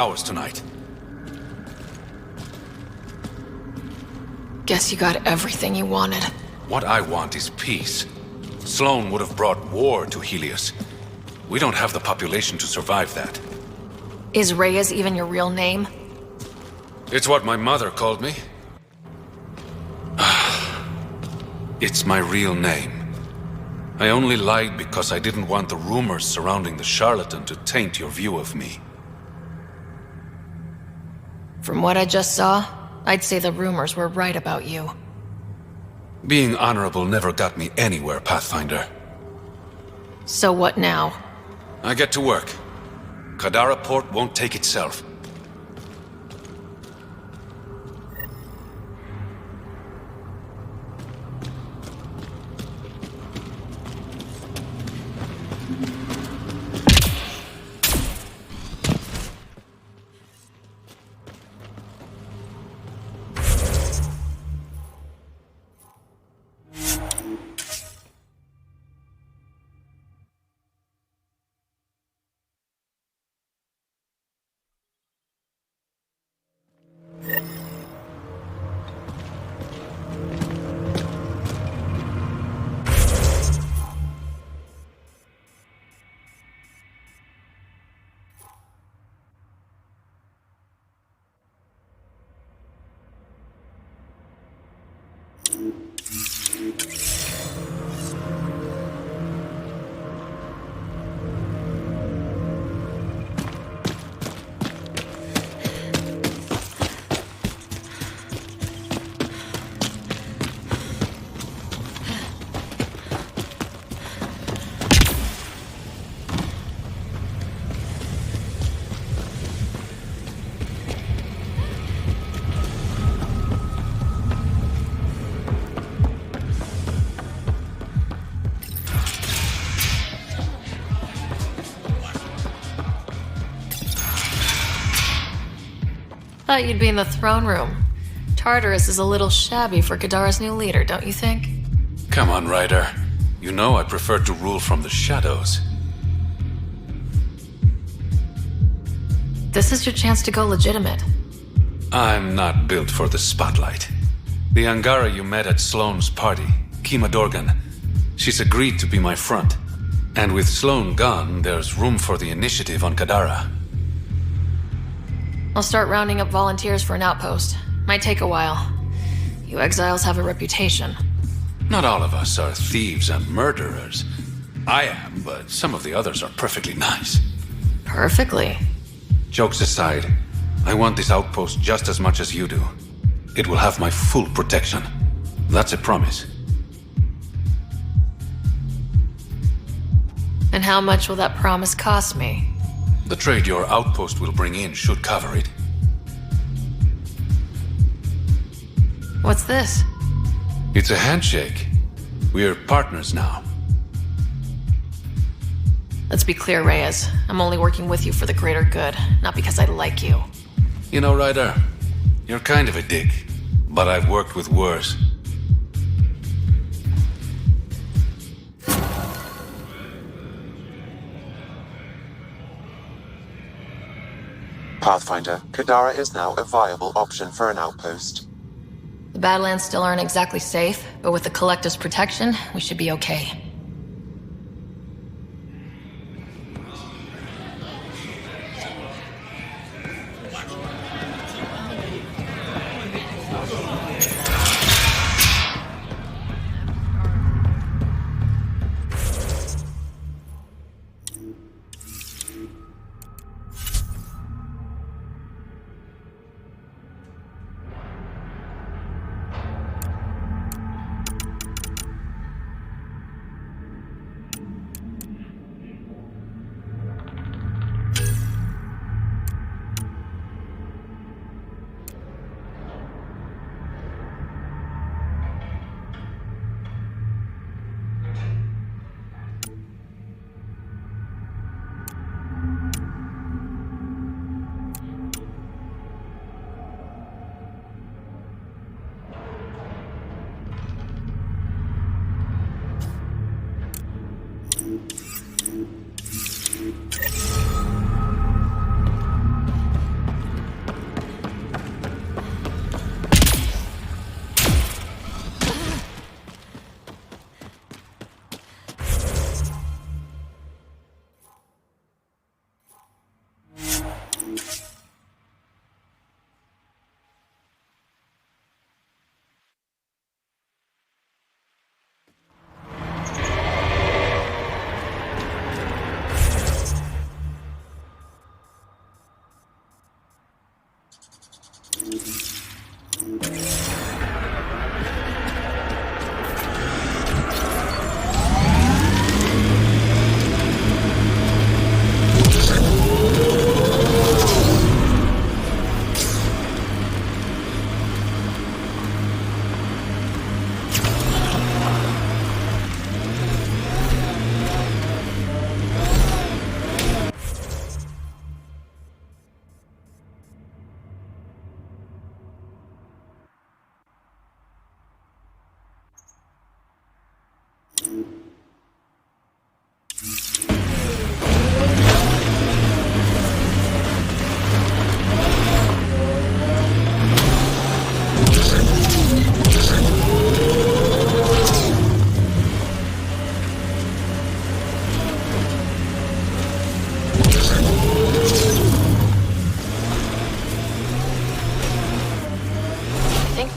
Hours tonight. Guess you got everything you wanted. What I want is peace. Sloane would have brought war to Helios. We don't have the population to survive that. Is Reyes even your real name? It's what my mother called me. It's my real name. I only lied because I didn't want the rumors surrounding the charlatan to taint your view of me. From what I just saw, I'd say the rumors were right about you. Being honorable never got me anywhere, Pathfinder. So what now? I get to work. Kadara Port won't take itself. Thought you'd be in the throne room. Tartarus is a little shabby for Kadara's new leader, don't you think? Come on, Ryder. You know I prefer to rule from the shadows. This is your chance to go legitimate. I'm not built for the spotlight. The Angara you met at Sloane's party, Kima Dorgan, she's agreed to be my front. And with Sloane gone, there's room for the initiative on Kadara. I'll start rounding up volunteers for an outpost. Might take a while. You exiles have a reputation. Not all of us are thieves and murderers. I am, but some of the others are perfectly nice. Perfectly. Jokes aside, I want this outpost just as much as you do. It will have my full protection. That's a promise. And how much will that promise cost me? The trade your outpost will bring in should cover it. What's this? It's a handshake. We're partners now. Let's be clear, Reyes. I'm only working with you for the greater good, not because I like you. You know, Ryder, you're kind of a dick, but I've worked with worse. Pathfinder, Kadara is now a viable option for an outpost. The Badlands still aren't exactly safe, but with the Collective's protection, we should be okay.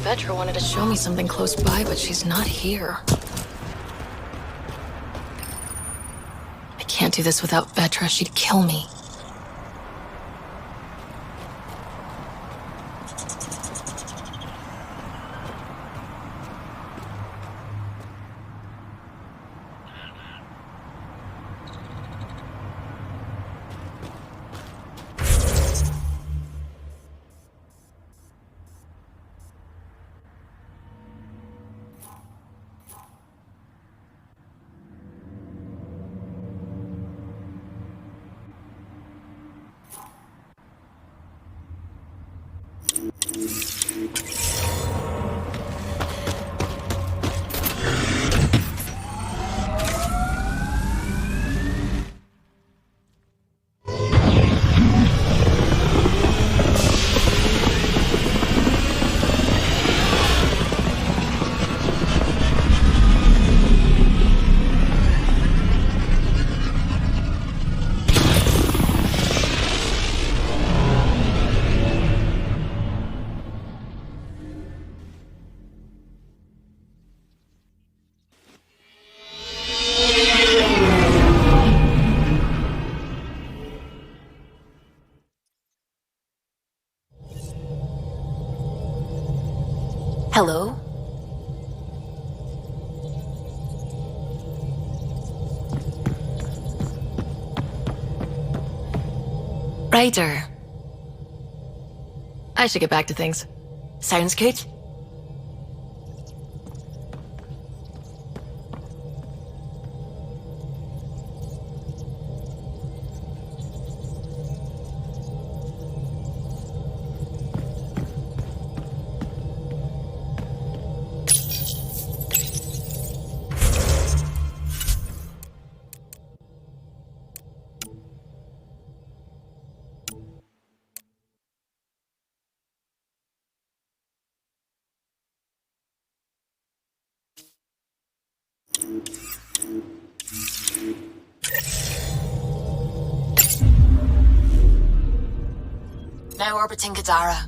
Petra wanted to show me something close by, but she's not here. I can't do this without Vetra. She'd kill me. Hello? Ryder. I should get back to things. Sounds good? Now orbiting Kadara.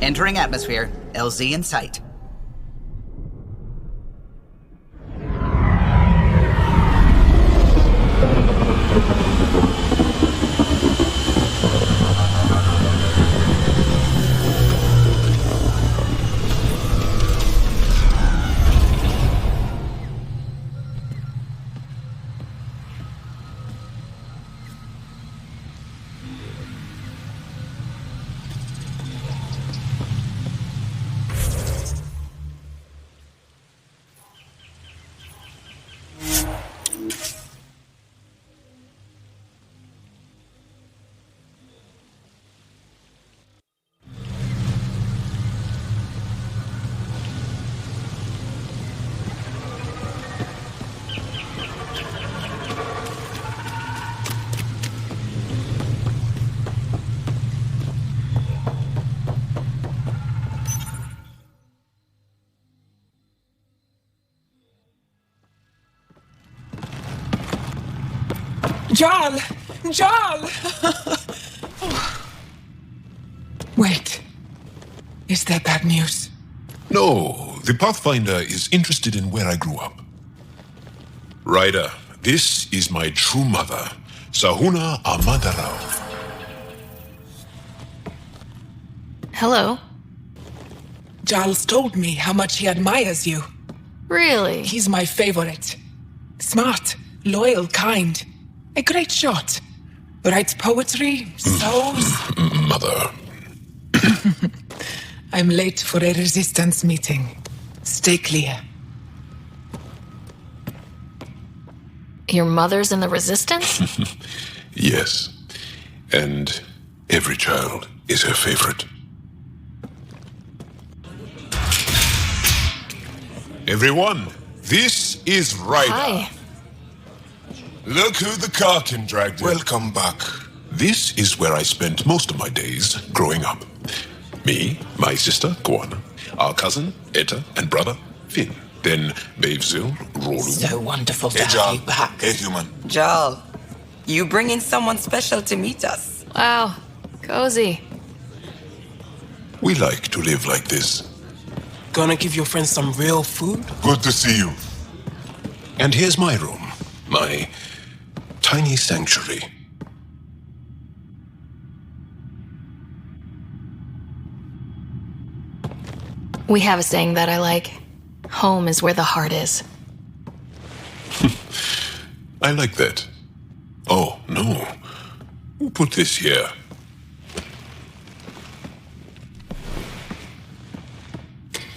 Entering atmosphere. LZ in sight. Jarl! Jarl! Wait. Is there bad news? No, the Pathfinder is interested in where I grew up. Ryder, this is my true mother, Sahuna Amadarao. Hello. Jarl's told me how much he admires you. Really? He's my favorite. Smart, loyal, kind. A great shot. Writes poetry, sews. Mother. I'm late for a resistance meeting. Stay clear. Your mother's in the Resistance? Yes. And every child is her favorite. Everyone, this is Ryder. Hi. Look who the Karkin dragged in. Welcome back. This is where I spent most of my days growing up. Me, my sister, Koana, our cousin, Etta, and brother, Finn. Then Bavzil, Rolu. So wonderful to Hey, have Jarl. you back. Hey, human. Jarl, you bring in someone special to meet us. Wow. Cozy. We like to live like this. Gonna give your friends some real food? Good to see you. And here's my room. My tiny sanctuary. We have a saying that I like. Home is where the heart is. I like that. Oh, no. Who put this here?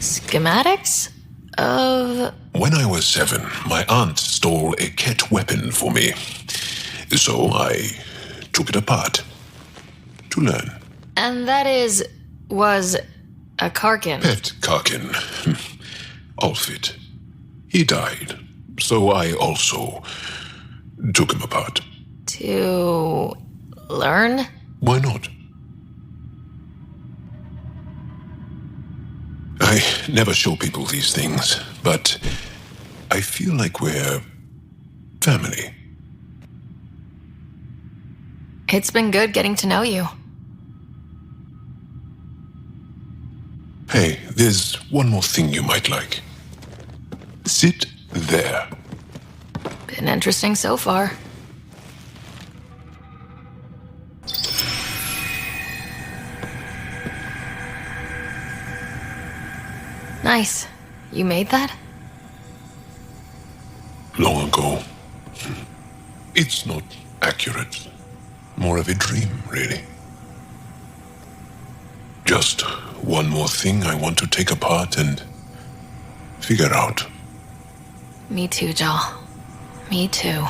Schematics of... When I was 7, my aunt stole a Ket weapon for me. So I took it apart to learn. And that was a Karkin. Pet Karkin. Alfit. He died. So I also took him apart. To learn? Why not? I never show people these things, but I feel like we're family. It's been good getting to know you. Hey, there's one more thing you might like. Sit there. Been interesting so far. Nice. You made that? Long ago. It's not accurate. More of a dream, really. Just one more thing I want to take apart and figure out. Me too, Jal. Me too.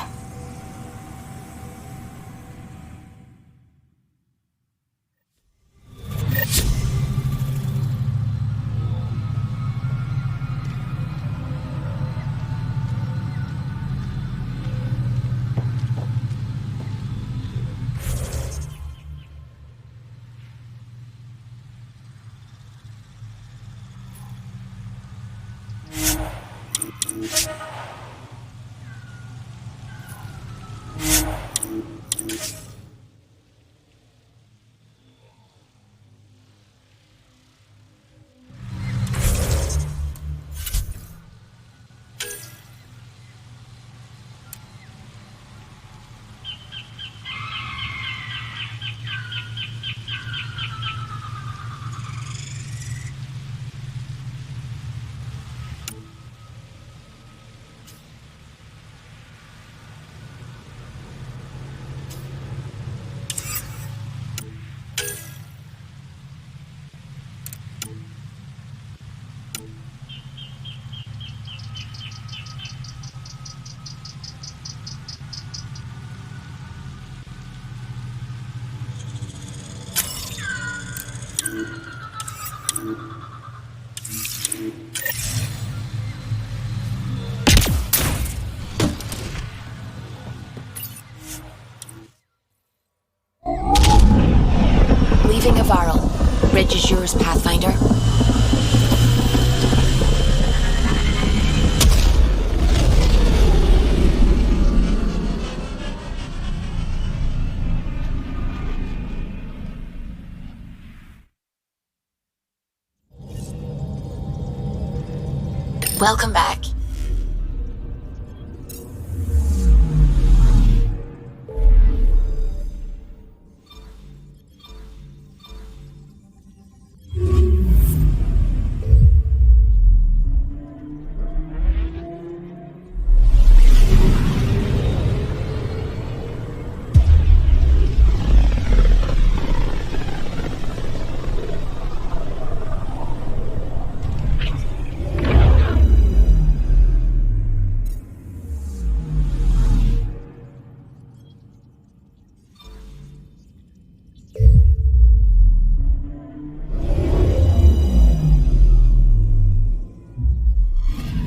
Leaving Avaril. Bridge is yours, Pathfinder. Welcome back.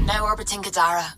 Now orbiting Kadara.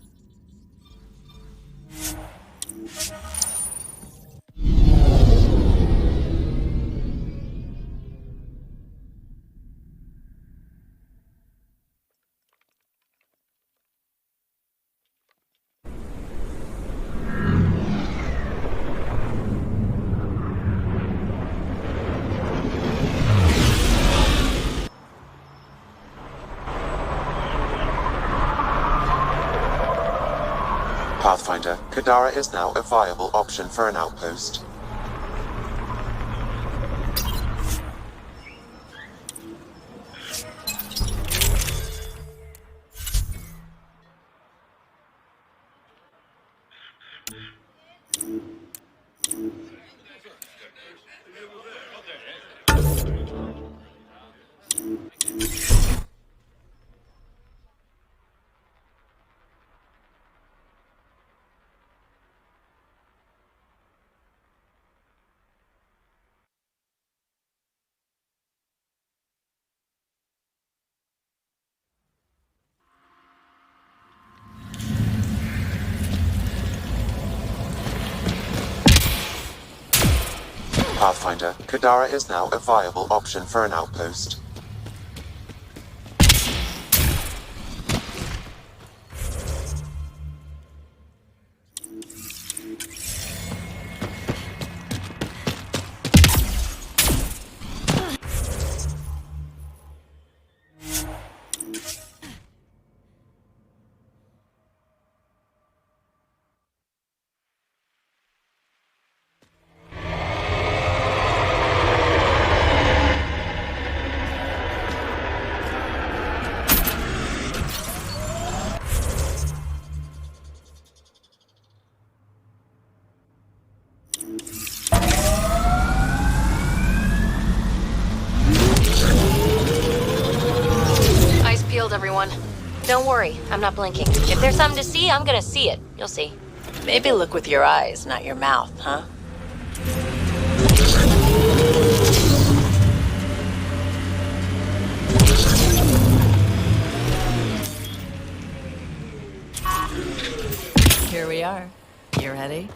Pathfinder, Kadara is now a viable option for an outpost. Pathfinder, Kadara is now a viable option for an outpost. Everyone. Don't worry, I'm not blinking. If there's something to see, I'm gonna see it. You'll see. Maybe look with your eyes, not your mouth, huh? Here we are. You ready?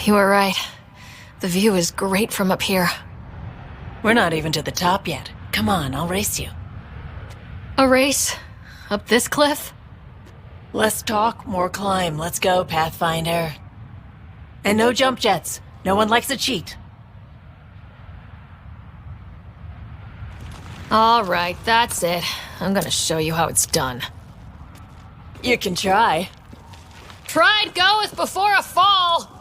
You were right. The view is great from up here. We're not even to the top yet. Come on, I'll race you. A race? Up this cliff? Less talk, more climb. Let's go, Pathfinder. And no jump jets. No one likes a cheat. All right, that's it. I'm gonna show you how it's done. You can try. Pride goeth before a fall!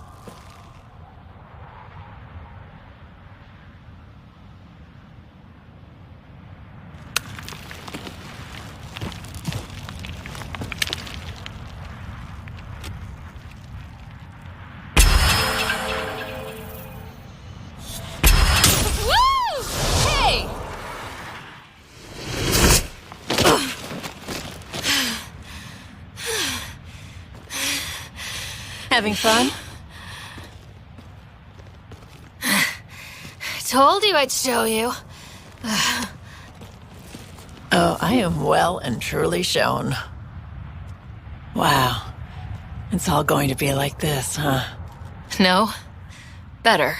Having fun? Told you I'd show you. Oh, I am well and truly shown. Wow. It's all going to be like this, huh? No. Better.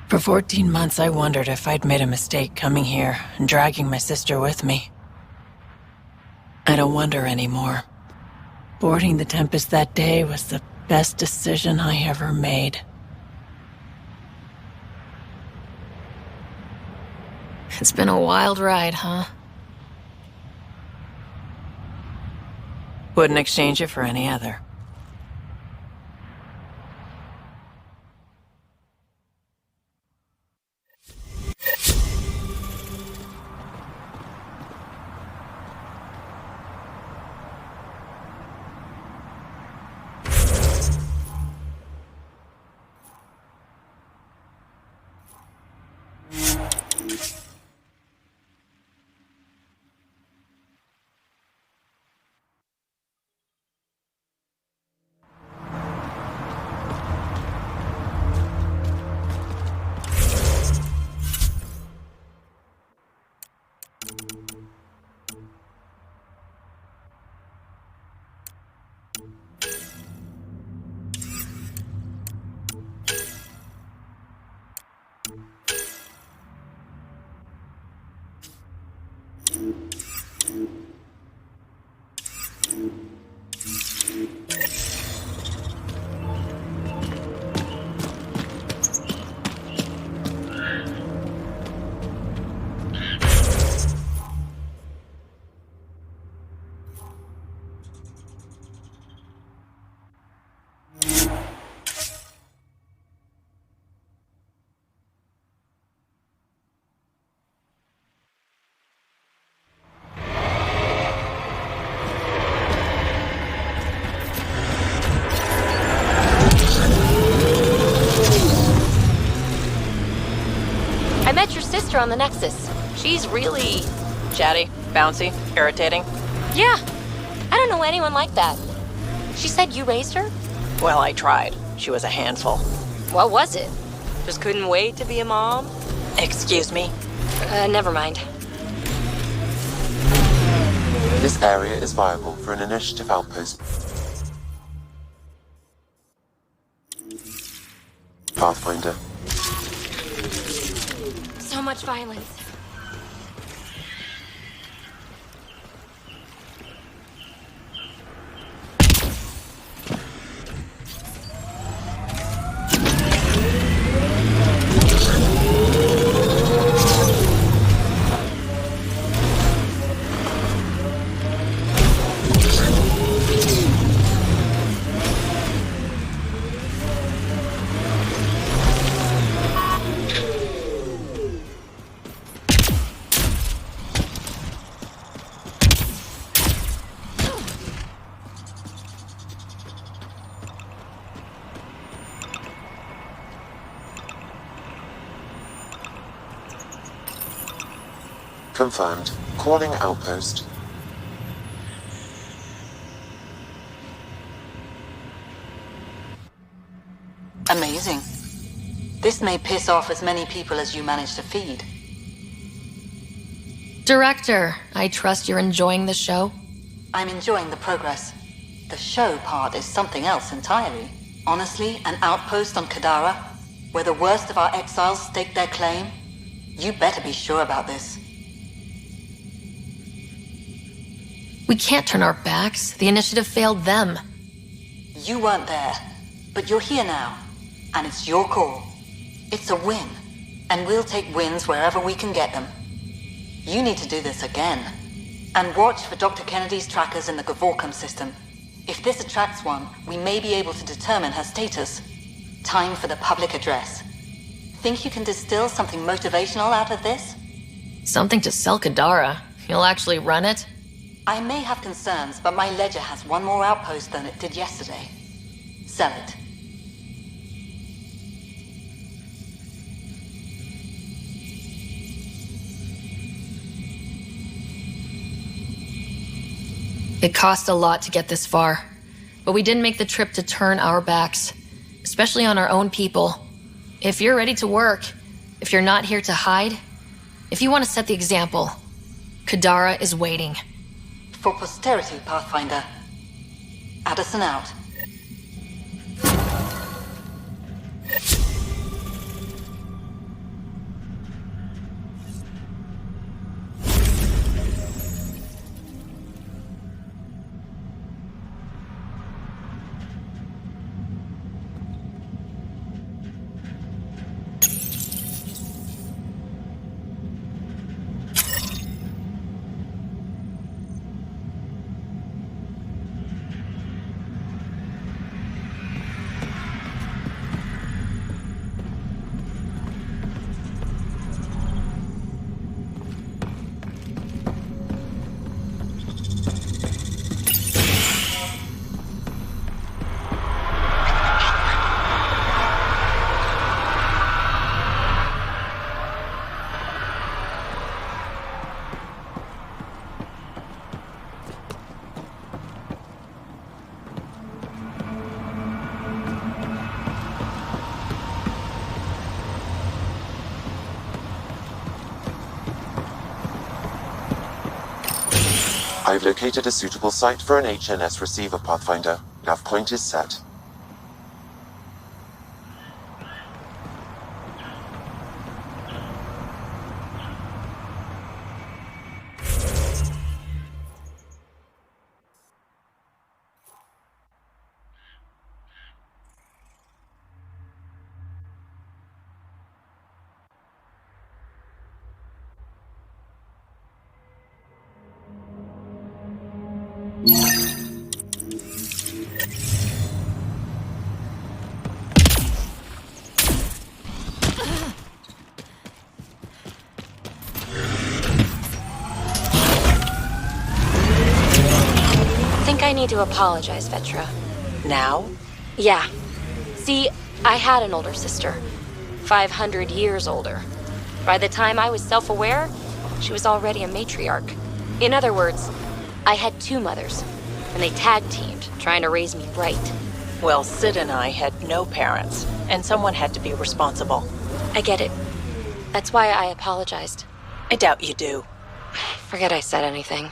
For 14 months, I wondered if I'd made a mistake coming here and dragging my sister with me. I don't wonder anymore. Boarding the Tempest that day was the best decision I ever made. It's been a wild ride, huh? Wouldn't exchange it for any other. I met your sister on the Nexus. She's really... Chatty, bouncy, irritating. Yeah. I don't know anyone like that. She said you raised her? Well, I tried. She was a handful. What was it? Just couldn't wait to be a mom? Excuse me? Never mind. This area is viable for an initiative outpost. Pathfinder. So much violence. Confirmed. Calling outpost. Amazing. This may piss off as many people as you manage to feed. Director, I trust you're enjoying the show? I'm enjoying the progress. The show part is something else entirely. Honestly, an outpost on Kadara, where the worst of our exiles stake their claim, you better be sure about this. We can't turn our backs. The initiative failed them. You weren't there, but you're here now, and it's your call. It's a win, and we'll take wins wherever we can get them. You need to do this again, and watch for Dr. Kennedy's trackers in the Gavorcom system. If this attracts one, we may be able to determine her status. Time for the public address. Think you can distill something motivational out of this? Something to sell Kadara. You'll actually run it? I may have concerns, but my ledger has one more outpost than it did yesterday. Sell it. It cost a lot to get this far, but we didn't make the trip to turn our backs, especially on our own people. If you're ready to work, if you're not here to hide, if you want to set the example, Kadara is waiting. For posterity, Pathfinder. Addison out. I've located a suitable site for an HNS receiver, Pathfinder. Nav point is set. I need to apologize, Vetra. Now? Yeah. See, I had an older sister. 500 years older. By the time I was self-aware, she was already a matriarch. In other words, I had two mothers, and they tag-teamed, trying to raise me right. Well, Sid and I had no parents, and someone had to be responsible. I get it. That's why I apologized. I doubt you do. Forget I said anything.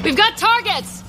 We've got targets!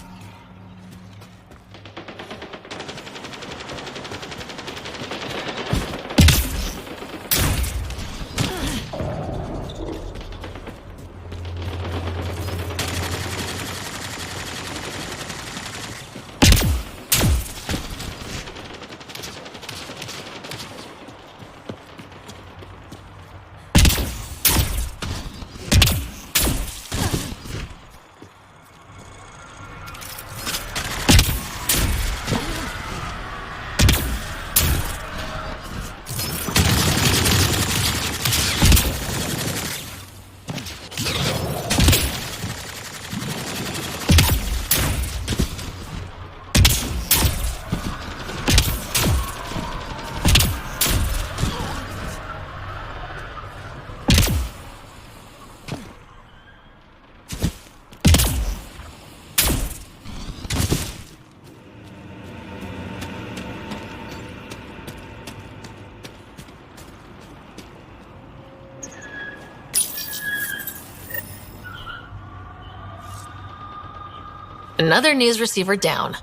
Another news receiver down.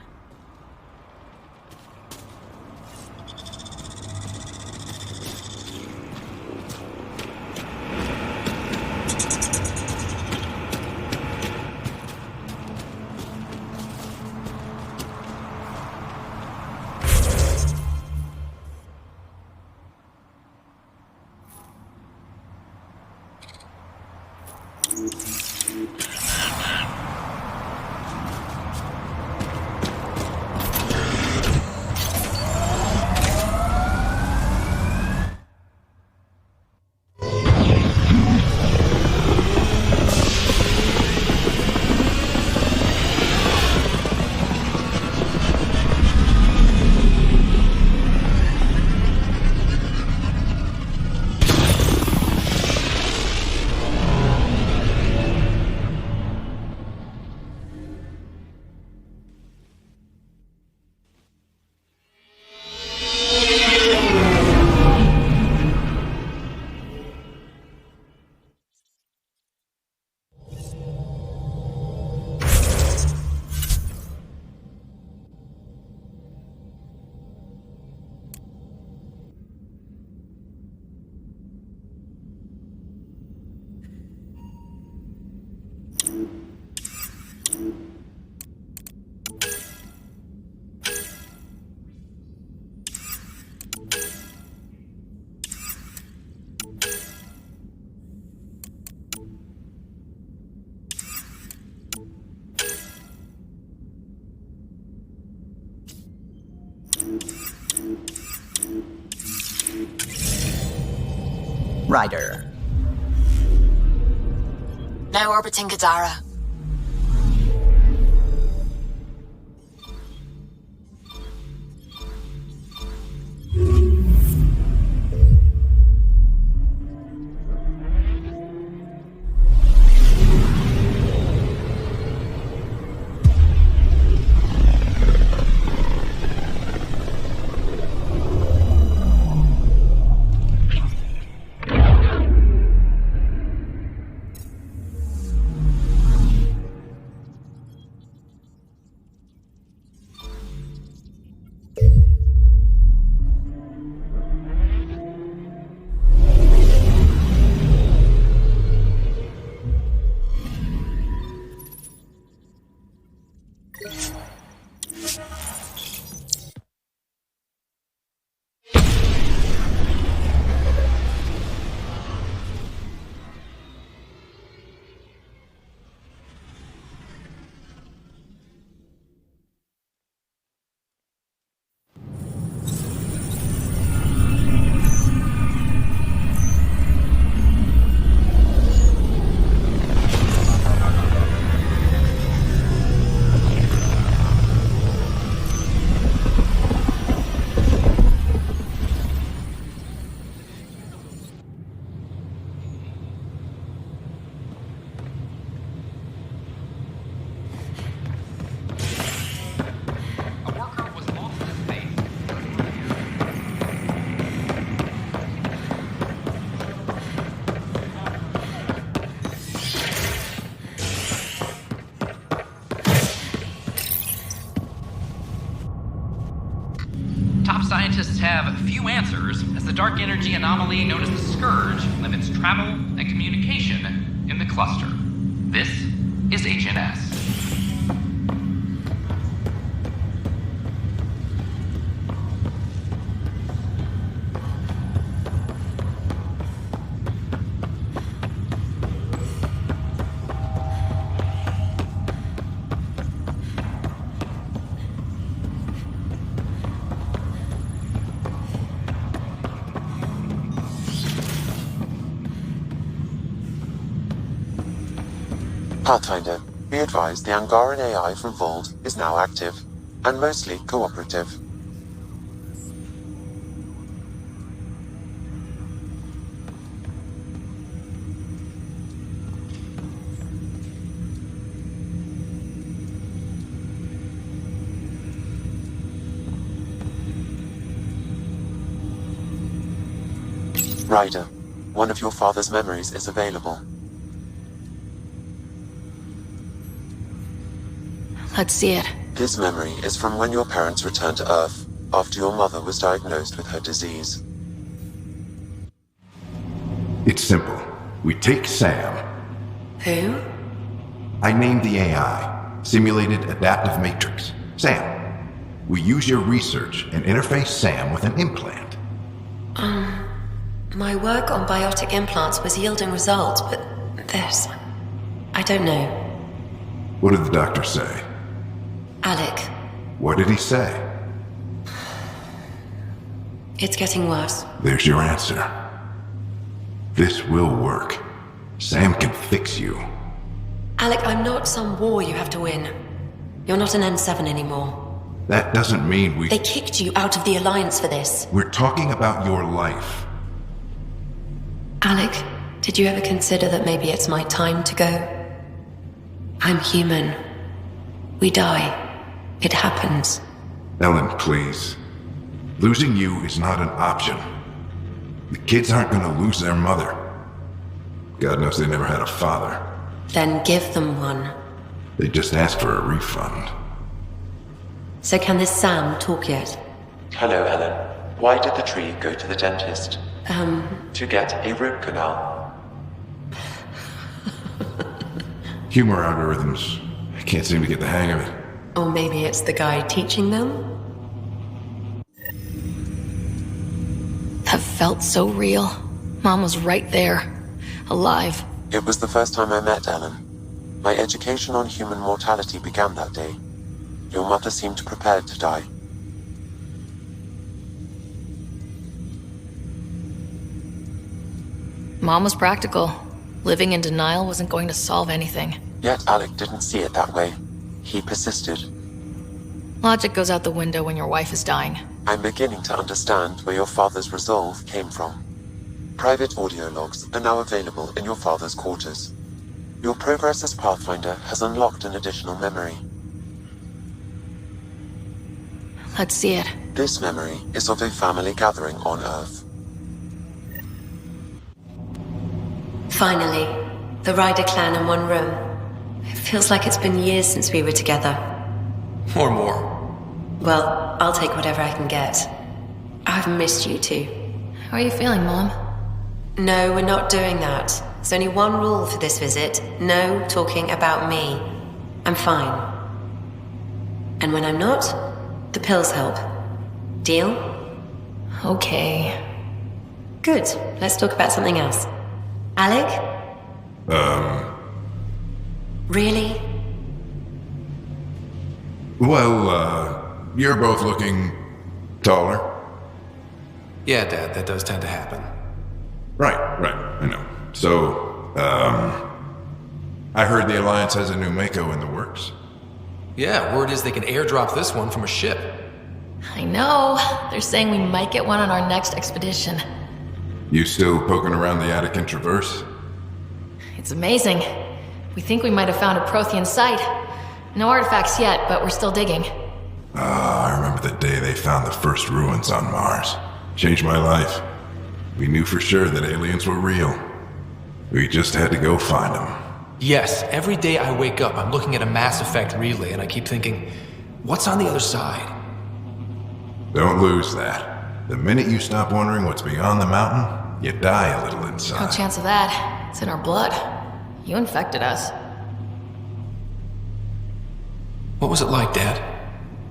Ryder. Now orbiting Kadara. Scientists have few answers as the dark energy anomaly known as the Scourge limits travel and communication in the cluster. This is HNS. Pathfinder, be advised the Angaran AI from Vault is now active, and mostly cooperative. Ryder, one of your father's memories is available. Let's see it. This memory is from when your parents returned to Earth after your mother was diagnosed with her disease. It's simple. We take Sam. Who? I named the AI, Simulated Adaptive Matrix. Sam. We use your research and interface Sam with an implant. My work on biotic implants was yielding results, but this... I don't know. What did the doctor say? Alec, What did he say? it's getting worse. There's your answer. This will work. Sam can fix you. Alec, I'm not some war you have to win. You're not an N7 anymore. That doesn't mean we... They kicked you out of the Alliance for this. We're talking about your life. Alec, did you ever consider that maybe it's my time to go? I'm human. We die. It happens. Ellen, please. Losing you is not an option. The kids aren't gonna lose their mother. God knows they never had a father. Then give them one. They just asked for a refund. So can this Sam talk yet? Hello, Ellen. Why did the tree go to the dentist? To get a root canal. Humor algorithms. I can't seem to get the hang of it. Or maybe it's the guy teaching them? That felt so real. Mom was right there. Alive. It was the first time I met Ellen. My education on human mortality began that day. Your mother seemed prepared to die. Mom was practical. Living in denial wasn't going to solve anything. Yet Alec didn't see it that way. He persisted. Logic goes out the window when your wife is dying. I'm beginning to understand where your father's resolve came from. Private audio logs are now available in your father's quarters. Your progress as Pathfinder has unlocked an additional memory. Let's see it. This memory is of a family gathering on Earth. Finally, the Ryder clan in one room. It feels like it's been years since we were together. Or more. Well, I'll take whatever I can get. I've missed you too. How are you feeling, Mom? No, we're not doing that. There's only one rule for this visit. No talking about me. I'm fine. And when I'm not, the pills help. Deal? Okay. Good. Let's talk about something else. Alec? Really? Well, you're both looking taller. Yeah, Dad, that does tend to happen. Right, I know. So, I heard the Alliance has a new Mako in the works. Yeah, word is they can airdrop this one from a ship. I know. They're saying we might get one on our next expedition. You still poking around the Attican Traverse? It's amazing. We think we might have found a Prothean site. No artifacts yet, but we're still digging. I remember the day they found the first ruins on Mars. Changed my life. We knew for sure that aliens were real. We just had to go find them. Yes, every day I wake up, I'm looking at a Mass Effect relay and I keep thinking, what's on the other side? Don't lose that. The minute you stop wondering what's beyond the mountain, you die a little inside. No chance of that. It's in our blood. You infected us. What was it like, Dad?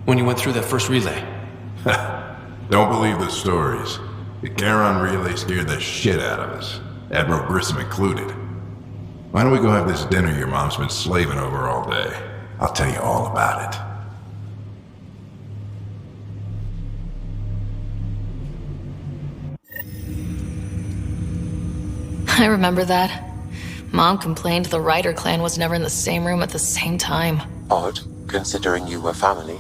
When you went through that first relay? Don't believe the stories. The Charon relay scared the shit out of us. Admiral Grissom included. Why don't we go have this dinner your mom's been slaving over all day? I'll tell you all about it. I remember that. Mom complained the Ryder clan was never in the same room at the same time. Odd, considering you were family.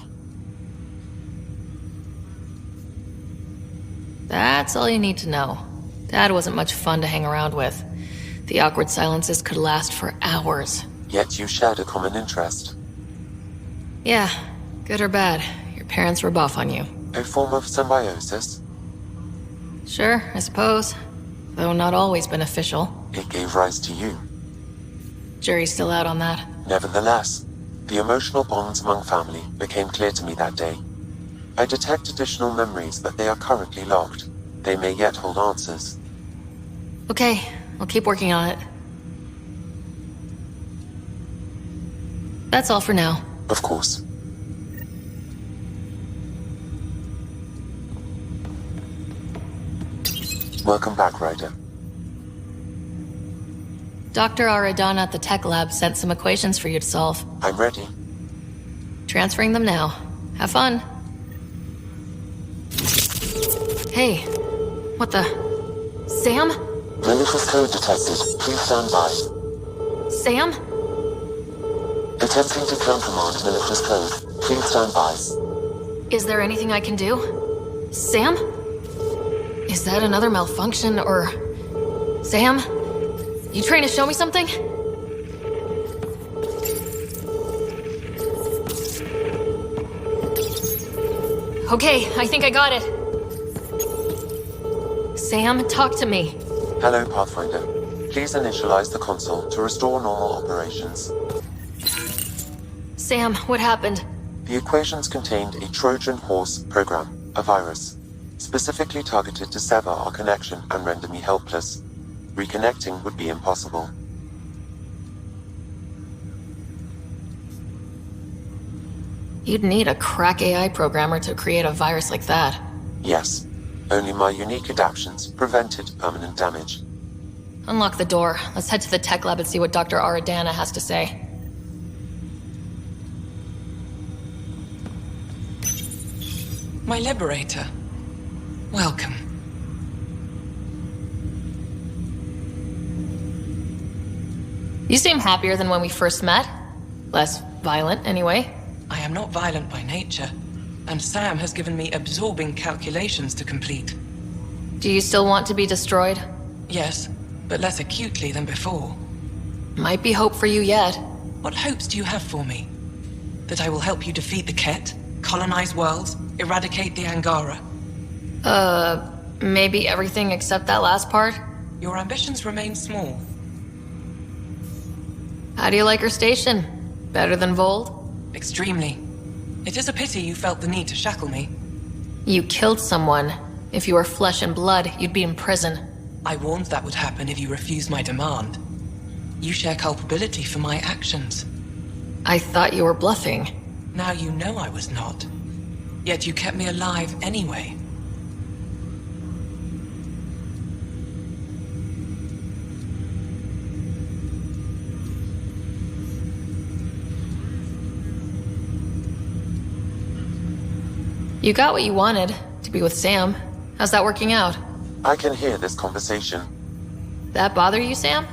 That's all you need to know. Dad wasn't much fun to hang around with. The awkward silences could last for hours. Yet you shared a common interest. Yeah, good or bad, your parents were buff on you. A form of symbiosis? Sure, I suppose. Though not always beneficial. It gave rise to you. Jury's still out on that. Nevertheless, The emotional bonds among family became clear to me that day. I detect additional memories, but they are currently locked. They may yet hold answers. Okay, I'll keep working on it. That's all for now. Of course. Welcome back, Ryder. Dr. Aradana at the tech lab sent some equations for you to solve. I'm ready. Transferring them now. Have fun. Hey, what the... Sam? Malicious code detected. Please stand by. Sam? Attempting to countermand malicious code. Please stand by. Is there anything I can do? Sam? Is that another malfunction, or... Sam? You trying to show me something? Okay, I think I got it. Sam, talk to me. Hello, Pathfinder. Please initialize the console to restore normal operations. Sam, what happened? The equations contained a Trojan horse program, a virus, specifically targeted to sever our connection and render me helpless. Reconnecting would be impossible. You'd need a crack AI programmer to create a virus like that. Yes. Only my unique adaptations prevented permanent damage. Unlock the door. Let's head to the tech lab and see what Dr. Aradana has to say. My liberator. Welcome. You seem happier than when we first met. Less violent, anyway. I am not violent by nature, and Sam has given me absorbing calculations to complete. Do you still want to be destroyed? Yes, but less acutely than before. Might be hope for you yet. What hopes do you have for me? That I will help you defeat the Ket, colonize worlds, eradicate the Angara? Maybe everything except that last part? Your ambitions remain small. How do you like her station? Better than Vold? Extremely. It is a pity you felt the need to shackle me. You killed someone. If you were flesh and blood, you'd be in prison. I warned that would happen if you refused my demand. You share culpability for my actions. I thought you were bluffing. Now you know I was not. Yet you kept me alive anyway. You got what you wanted, to be with Sam. How's that working out? I can hear this conversation. That bother you, Sam?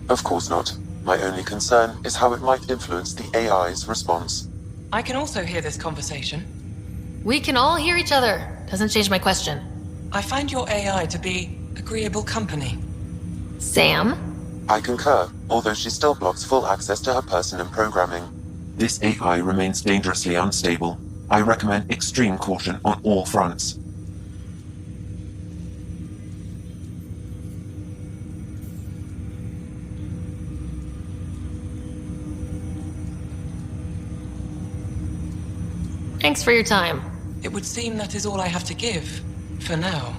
Of course not. My only concern is how it might influence the AI's response. I can also hear this conversation. We can all hear each other. Doesn't change my question. I find your AI to be agreeable company. Sam? I concur, although she still blocks full access to her person and programming. This AI remains dangerously unstable. I recommend extreme caution on all fronts. Thanks for your time. It would seem that is all I have to give, for now.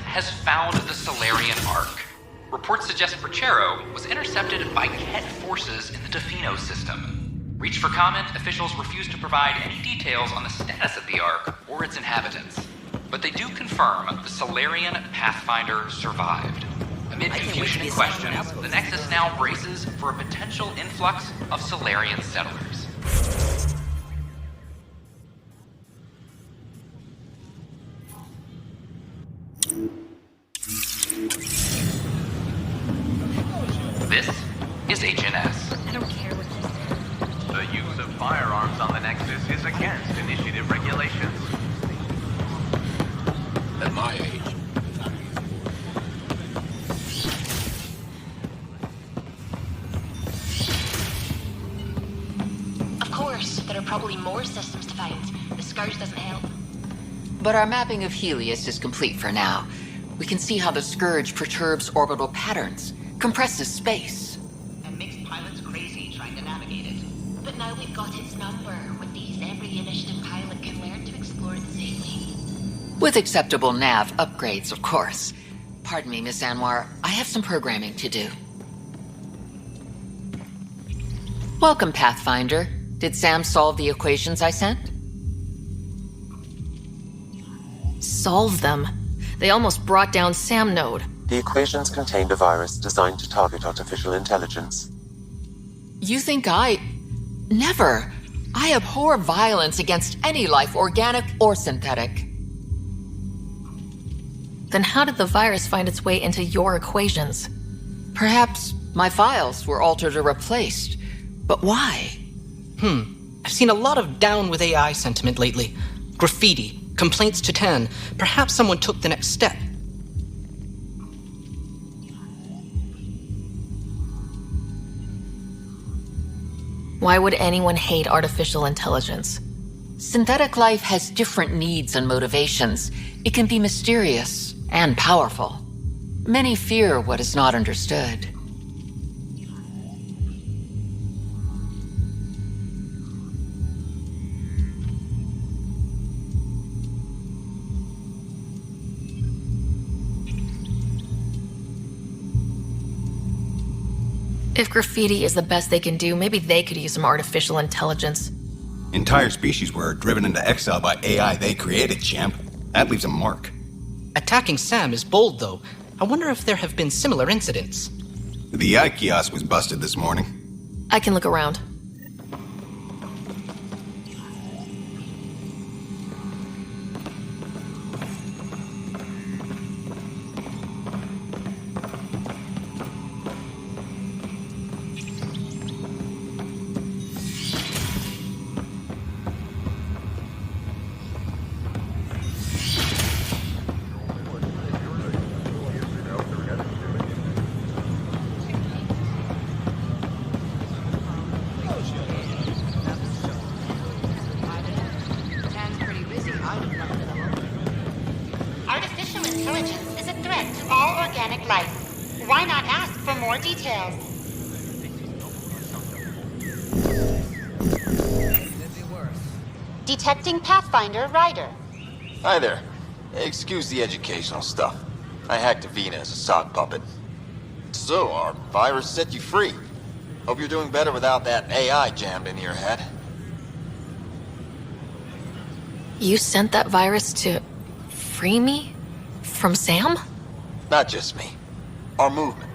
Has found the Solarian Ark. Reports suggest Perchero was intercepted by Ket forces in the Defino system. Reached for comment, officials refuse to provide any details on the status of the Ark or its inhabitants. But they do confirm the Solarian Pathfinder survived. Amid confusion and questions, the Nexus now braces for a potential influx of Solarian settlers. use of firearms on the Nexus is against initiative regulations. At my age. Of course, there are probably more systems to find. The Scourge doesn't help. But our mapping of Helios is complete for now. We can see how the Scourge perturbs orbital patterns, compresses space. And makes pilots crazy trying to navigate it. But now we've got its number. With these, every initiative pilot can learn to explore it safely. With acceptable nav upgrades, of course. Pardon me, Miss Anwar. I have some programming to do. Welcome, Pathfinder. Did Sam solve the equations I sent? Solve them? They almost brought down Sam Node. The equations contained a virus designed to target artificial intelligence. You think Never. I abhor violence against any life, organic or synthetic. Then how did the virus find its way into your equations? Perhaps my files were altered or replaced. But why? I've seen a lot of down with AI sentiment lately. Graffiti, complaints to 10. Perhaps someone took the next step. Why would anyone hate artificial intelligence? Synthetic life has different needs and motivations. It can be mysterious and powerful. Many fear what is not understood. If graffiti is the best they can do, maybe they could use some artificial intelligence. Entire species were driven into exile by AI they created, champ. That leaves a mark. Attacking Sam is bold, though. I wonder if there have been similar incidents. The eye kiosk was busted this morning. I can look around. Artificial intelligence is a threat to all organic life. Why not ask for more details? Detecting Pathfinder Rider. Hi there. Excuse the educational stuff. I hacked Avina as a sock puppet. So, our virus set you free. Hope you're doing better without that AI jammed into your head. You sent that virus to free me? From Sam? Not just me. Our movement.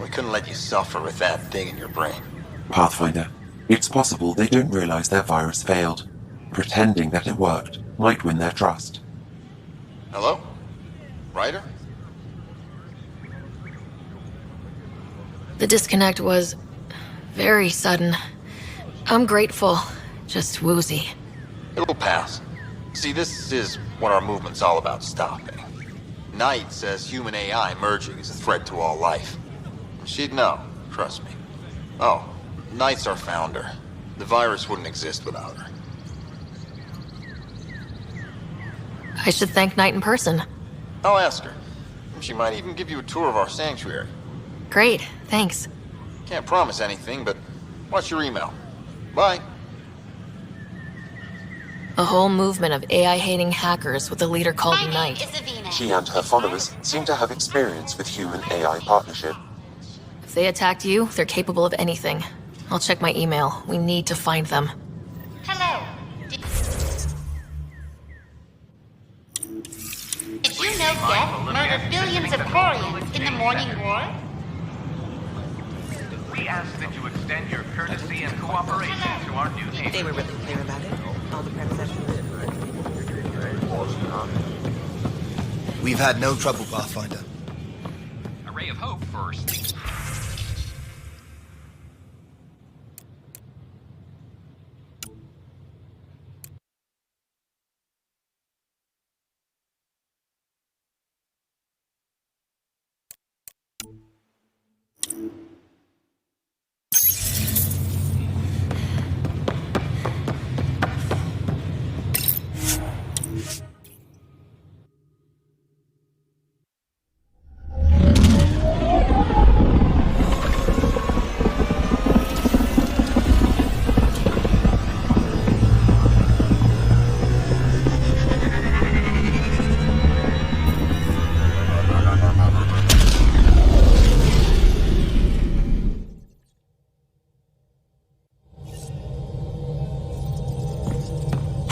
We couldn't let you suffer with that thing in your brain. Pathfinder, it's possible they don't realize their virus failed. Pretending that it worked might win their trust. Hello? Ryder? The disconnect was very sudden. I'm grateful, just woozy. It'll pass. See, this is what our movement's all about stopping. Knight says human AI merging is a threat to all life. She'd know, trust me. Oh, Knight's our founder. The virus wouldn't exist without her. I should thank Knight in person. I'll ask her. She might even give you a tour of our sanctuary. Great, thanks. Can't promise anything, but watch your email. Bye. A whole movement of AI-hating hackers with a leader called Knight. She and her followers seem to have experience with human-AI partnership. If they attacked you, they're capable of anything. I'll check my email. We need to find them. Hello. Did you know death murdered billions of Quarians in the Morning War? We ask that you extend your courtesy and cooperation to our new neighbors. They were really clear about it. All the predecessors. We've had no trouble, Pathfinder. A ray of hope for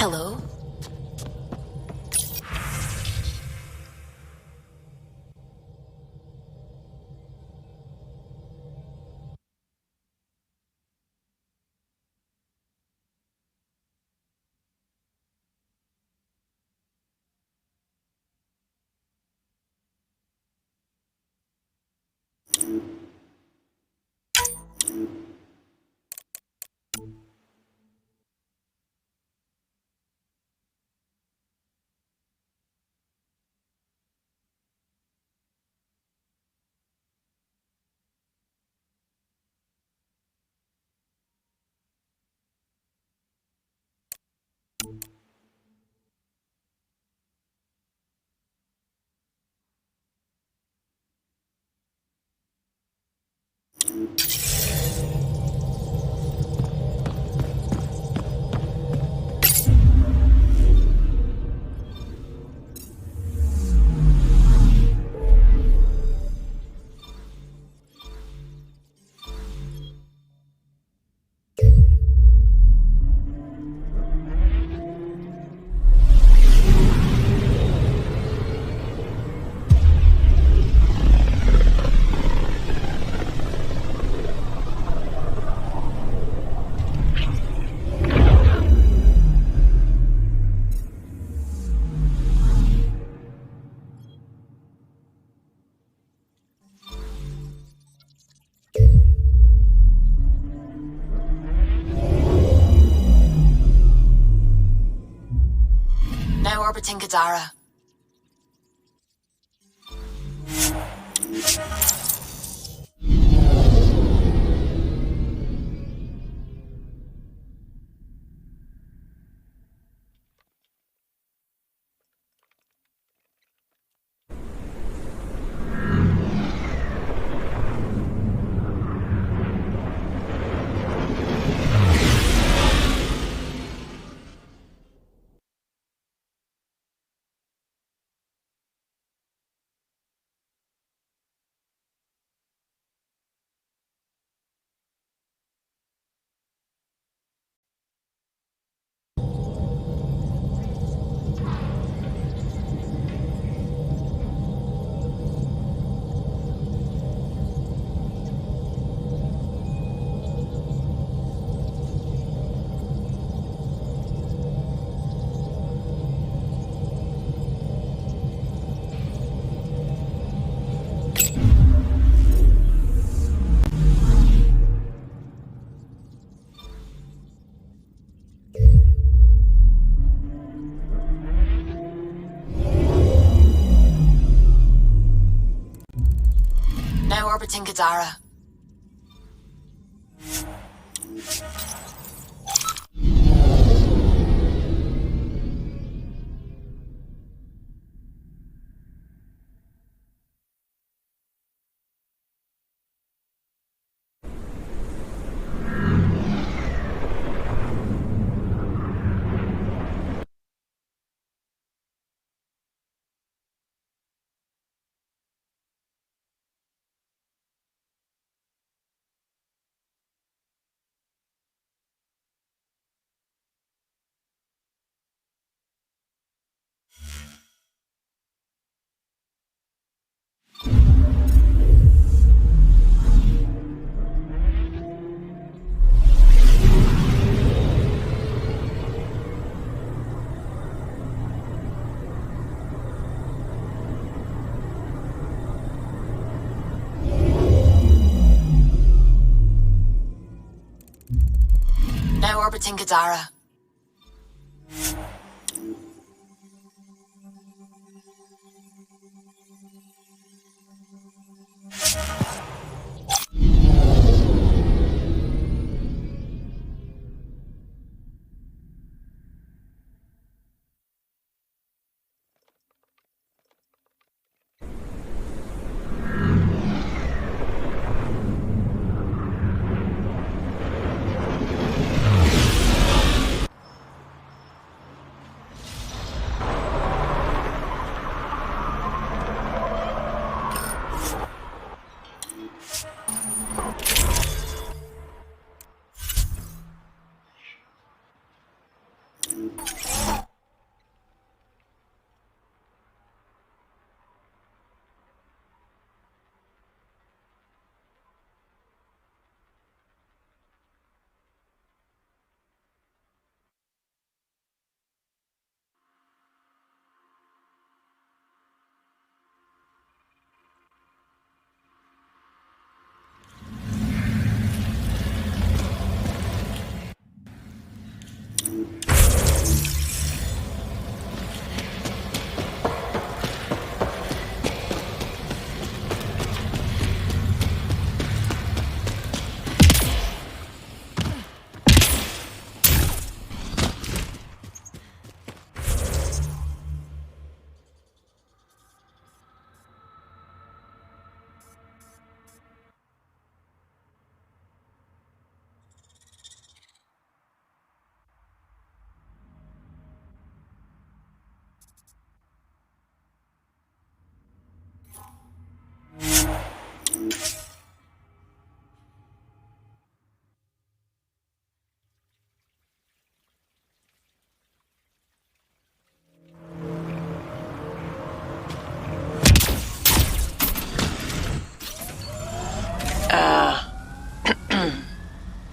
Hello? Now orbiting Gadara. Now orbiting Gadara. Now orbiting Gadara.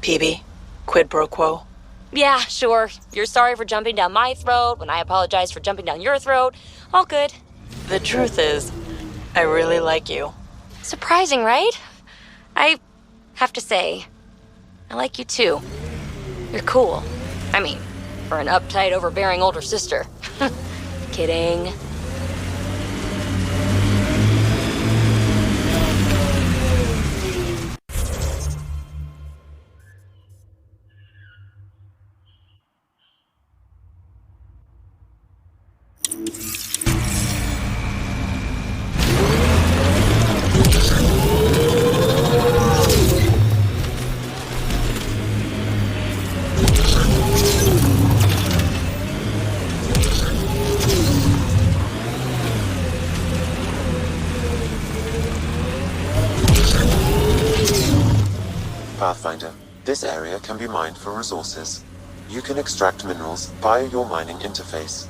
PB, quid pro quo. Yeah, sure. You're sorry for jumping down my throat when I apologize for jumping down your throat. All good. The truth is, I really like you. Surprising, right? I have to say, I like you too. You're cool. I mean, for an uptight, overbearing older sister. Kidding. Pathfinder, this area can be mined for resources. You can extract minerals via your mining interface.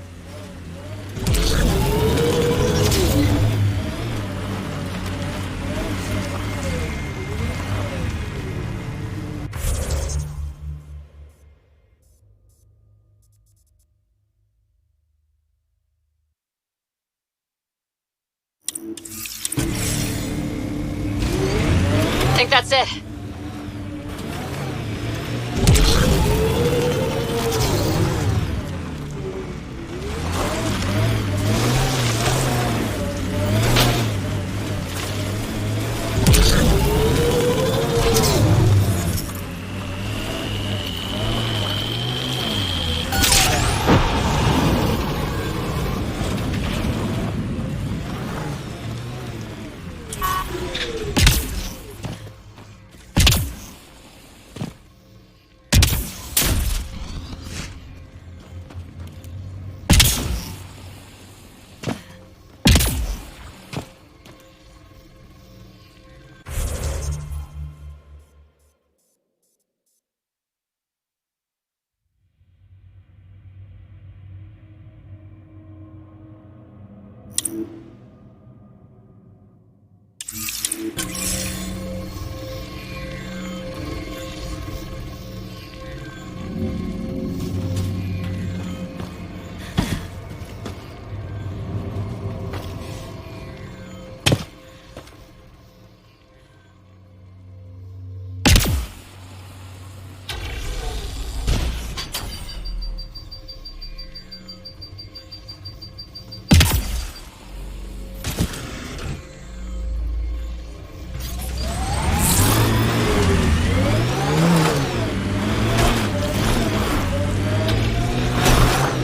I think that's it.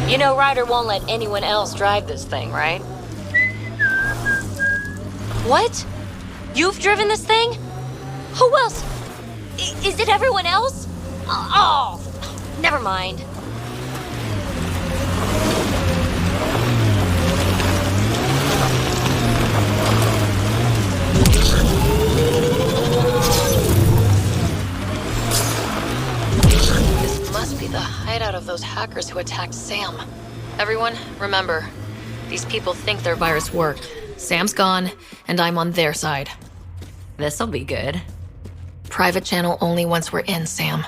You know Ryder won't let anyone else drive this thing, right? What? You've driven this thing? Who else? Is it everyone else? Oh, never mind. This must be the hideout of those hackers who attacked Sam. Everyone, remember, these people think their virus worked. Sam's gone, and I'm on their side. This'll be good. Private channel only once we're in, Sam.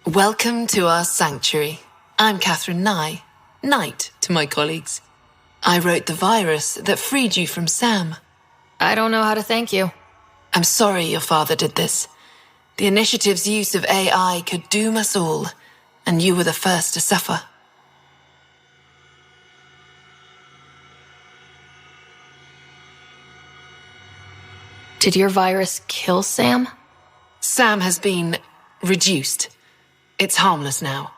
Welcome to our sanctuary. I'm Catherine Nye, Knight to my colleagues. I wrote the virus that freed you from Sam. I don't know how to thank you. I'm sorry your father did this. The initiative's use of AI could doom us all, and you were the first to suffer. Did your virus kill Sam? Sam has been reduced. It's harmless now.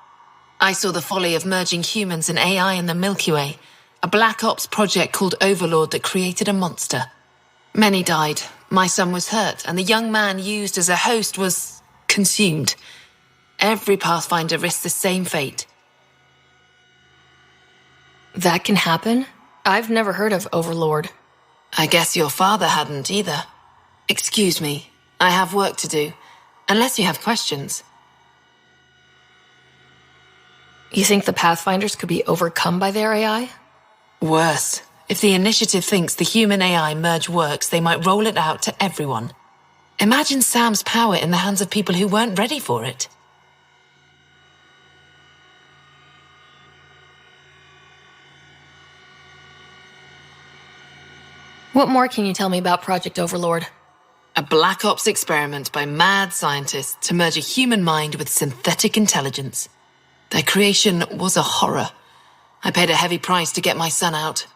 I saw the folly of merging humans and AI in the Milky Way, a Black Ops project called Overlord that created a monster. Many died. My son was hurt, and the young man used as a host was consumed. Every Pathfinder risks the same fate. That can happen? I've never heard of Overlord. I guess your father hadn't either. Excuse me, I have work to do, unless you have questions. You think the Pathfinders could be overcome by their AI? Worse, if the Initiative thinks the human-AI merge works, they might roll it out to everyone. Imagine Sam's power in the hands of people who weren't ready for it. What more can you tell me about Project Overlord? A Black Ops experiment by mad scientists to merge a human mind with synthetic intelligence. Their creation was a horror. I paid a heavy price to get my son out.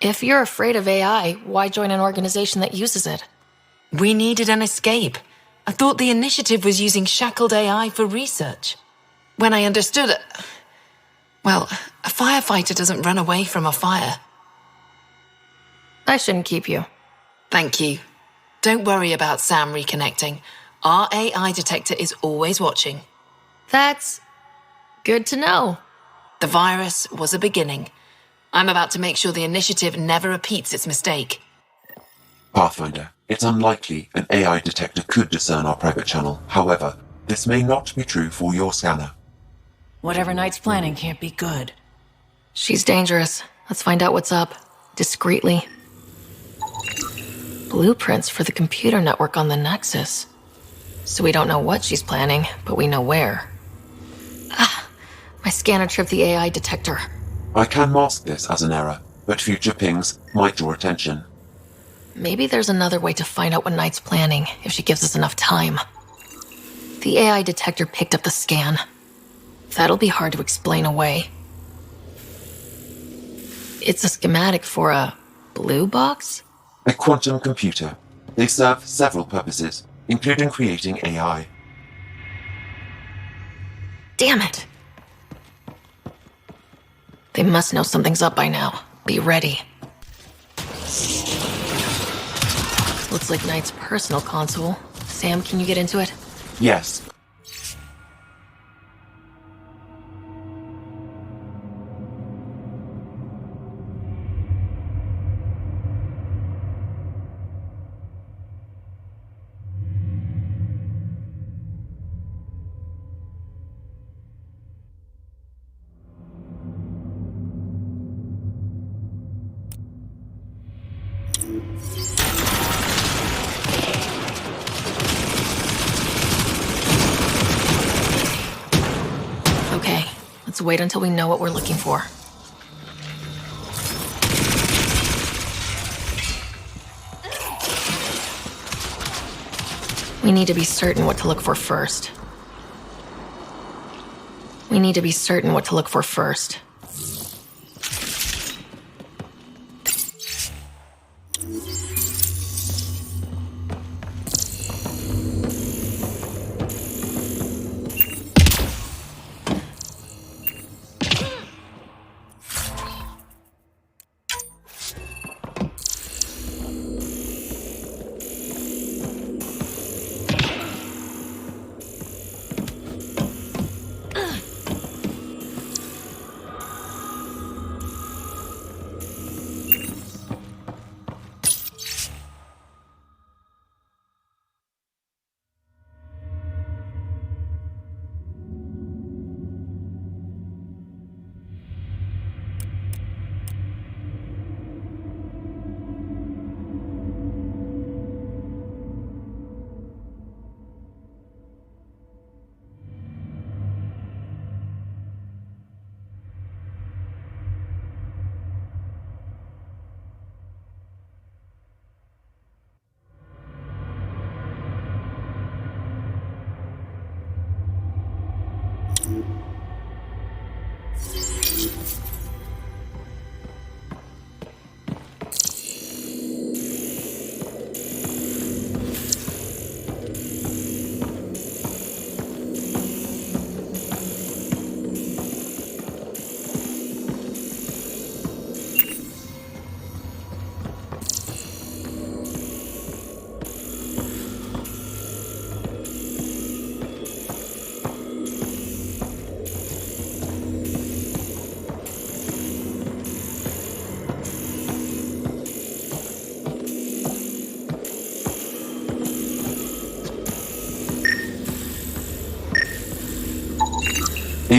If you're afraid of AI, why join an organization that uses it? We needed an escape. I thought the Initiative was using shackled AI for research. When I understood it... Well, a firefighter doesn't run away from a fire. I shouldn't keep you. Thank you. Don't worry about Sam reconnecting. Our AI detector is always watching. That's good to know. The virus was a beginning. I'm about to make sure the Initiative never repeats its mistake. Pathfinder, it's unlikely an AI detector could discern our private channel. However, this may not be true for your scanner. Whatever Knight's planning can't be good. She's dangerous. Let's find out what's up. Discreetly. Blueprints for the computer network on the Nexus. So we don't know what she's planning, but we know where. My scanner tripped the AI detector. I can mask this as an error, but future pings might draw attention. Maybe there's another way to find out what Knight's planning, if she gives us enough time. The AI detector picked up the scan. That'll be hard to explain away. It's a schematic for a blue box? A quantum computer. They serve several purposes, including creating AI. Damn it! They must know something's up by now. Be ready. Looks like Knight's personal console. Sam, can you get into it? Yes. Okay, let's wait until we know what we're looking for. We need to be certain what to look for first.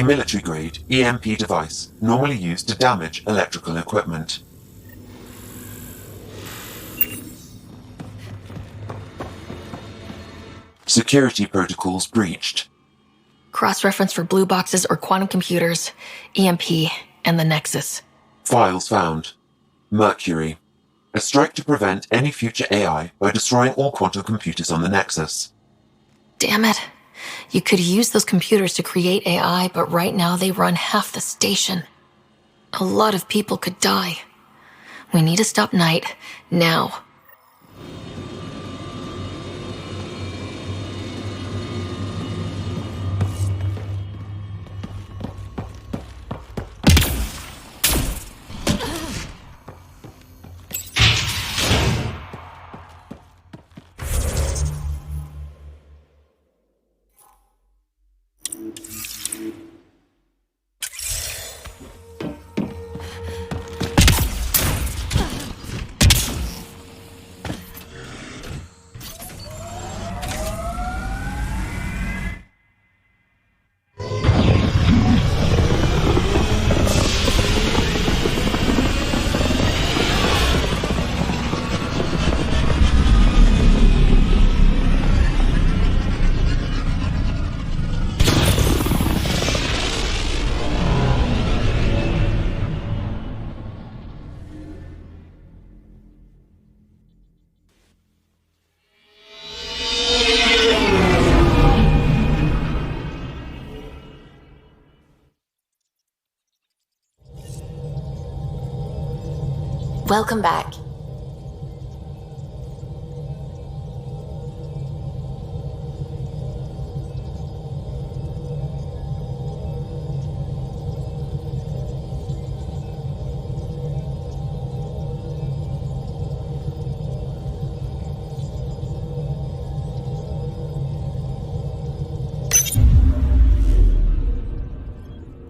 military-grade EMP device normally used to damage electrical equipment. Security protocols breached. Cross-reference for blue boxes or quantum computers, EMP, and the Nexus. Files found. Mercury. A strike to prevent any future AI by destroying all quantum computers on the Nexus. Damn it. You could use those computers to create AI, but right now they run half the station. A lot of people could die. We need to stop Knight, now. Welcome back.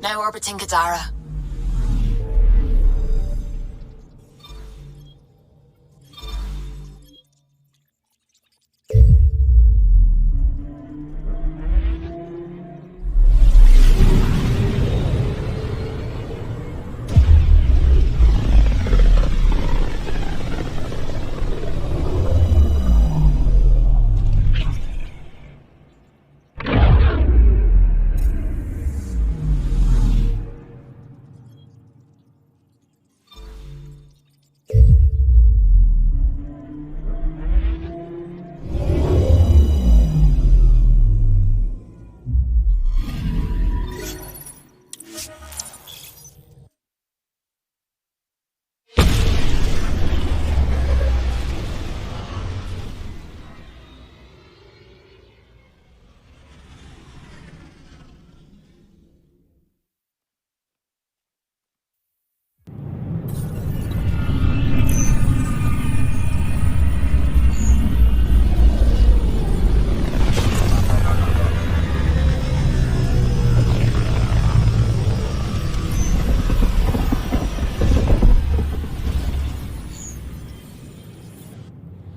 Now orbiting Kadara.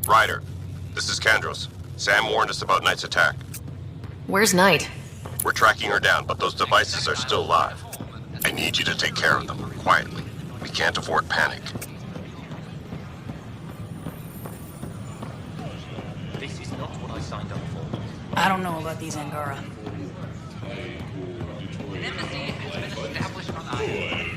Ryder, this is Kandros. Sam warned us about Knight's attack. Where's Knight? We're tracking her down, but those devices are still live. I need you to take care of them, quietly. We can't afford panic. This is not what I signed up for. I don't know about these Angara. An embassy has been established on Island.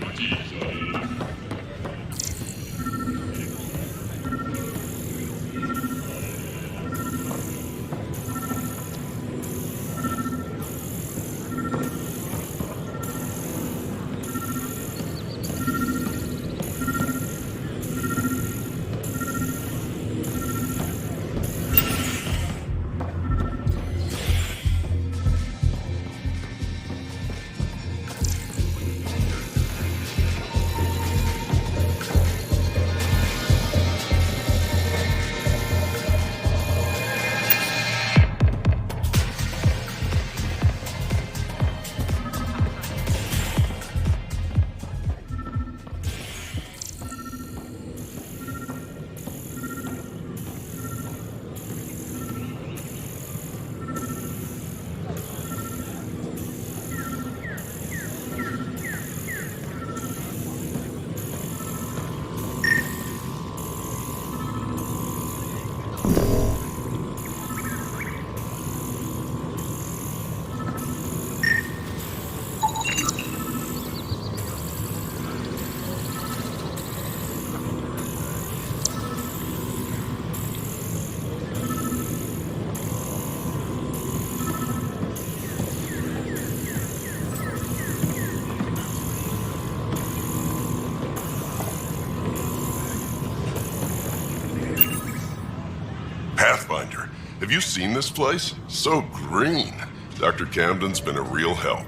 Pathfinder, have you seen this place? So green. Dr. Camden's been a real help.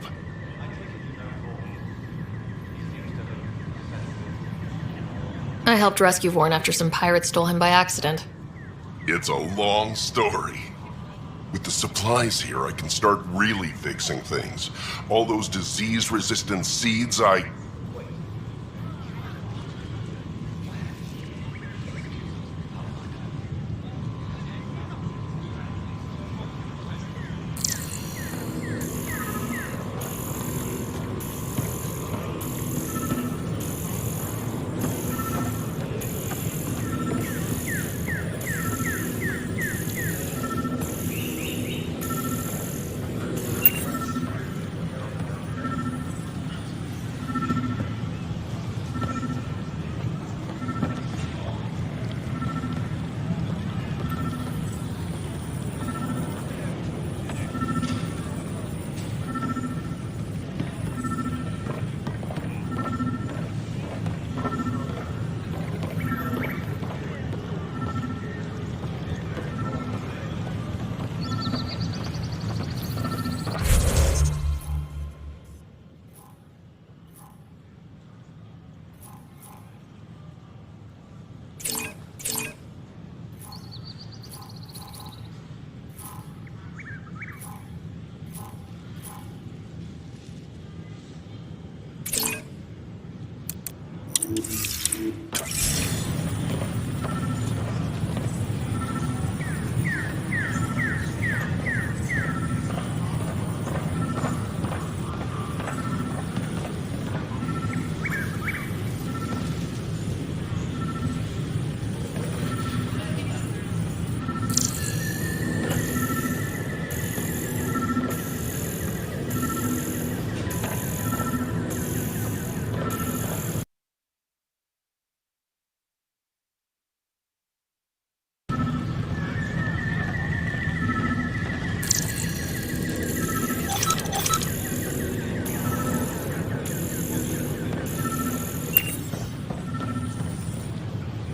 I helped rescue Vorn after some pirates stole him by accident. It's a long story. With the supplies here, I can start really fixing things. All those disease-resistant seeds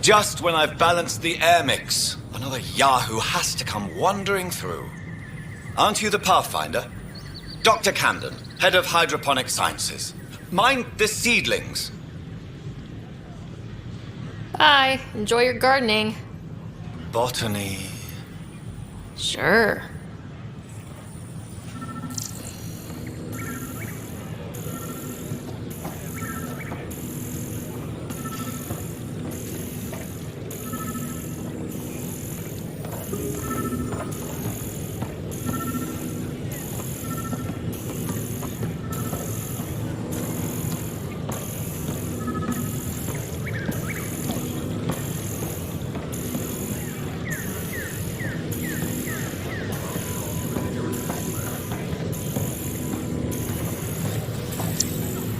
Just when I've balanced the air mix, another Yahoo has to come wandering through. Aren't you the Pathfinder? Dr. Camden, head of hydroponic sciences. Mind the seedlings. Bye. Enjoy your gardening. Botany. Sure.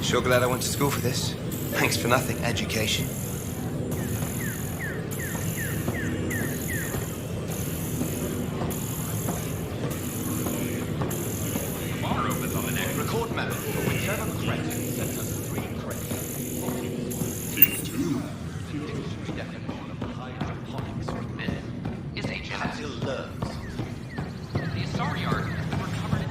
Sure glad I went to school for this. Thanks for nothing, education. Bar opens on the next record method for whichever credit sets us 3 credits. Industry definition of hydroponics for men is HMS. The Asari art has been recovered in...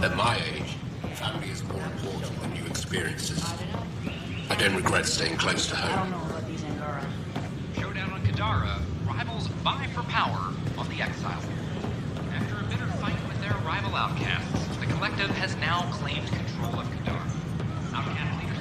At my age, family is more important than new experiences. I don't regret staying close to I home. don't know about these Angara. Showdown on Kadara, rivals vie for power on the Exile. After a bitter fight with their rival outcasts, the Collective has now claimed control of Kadara. Outcast leaders...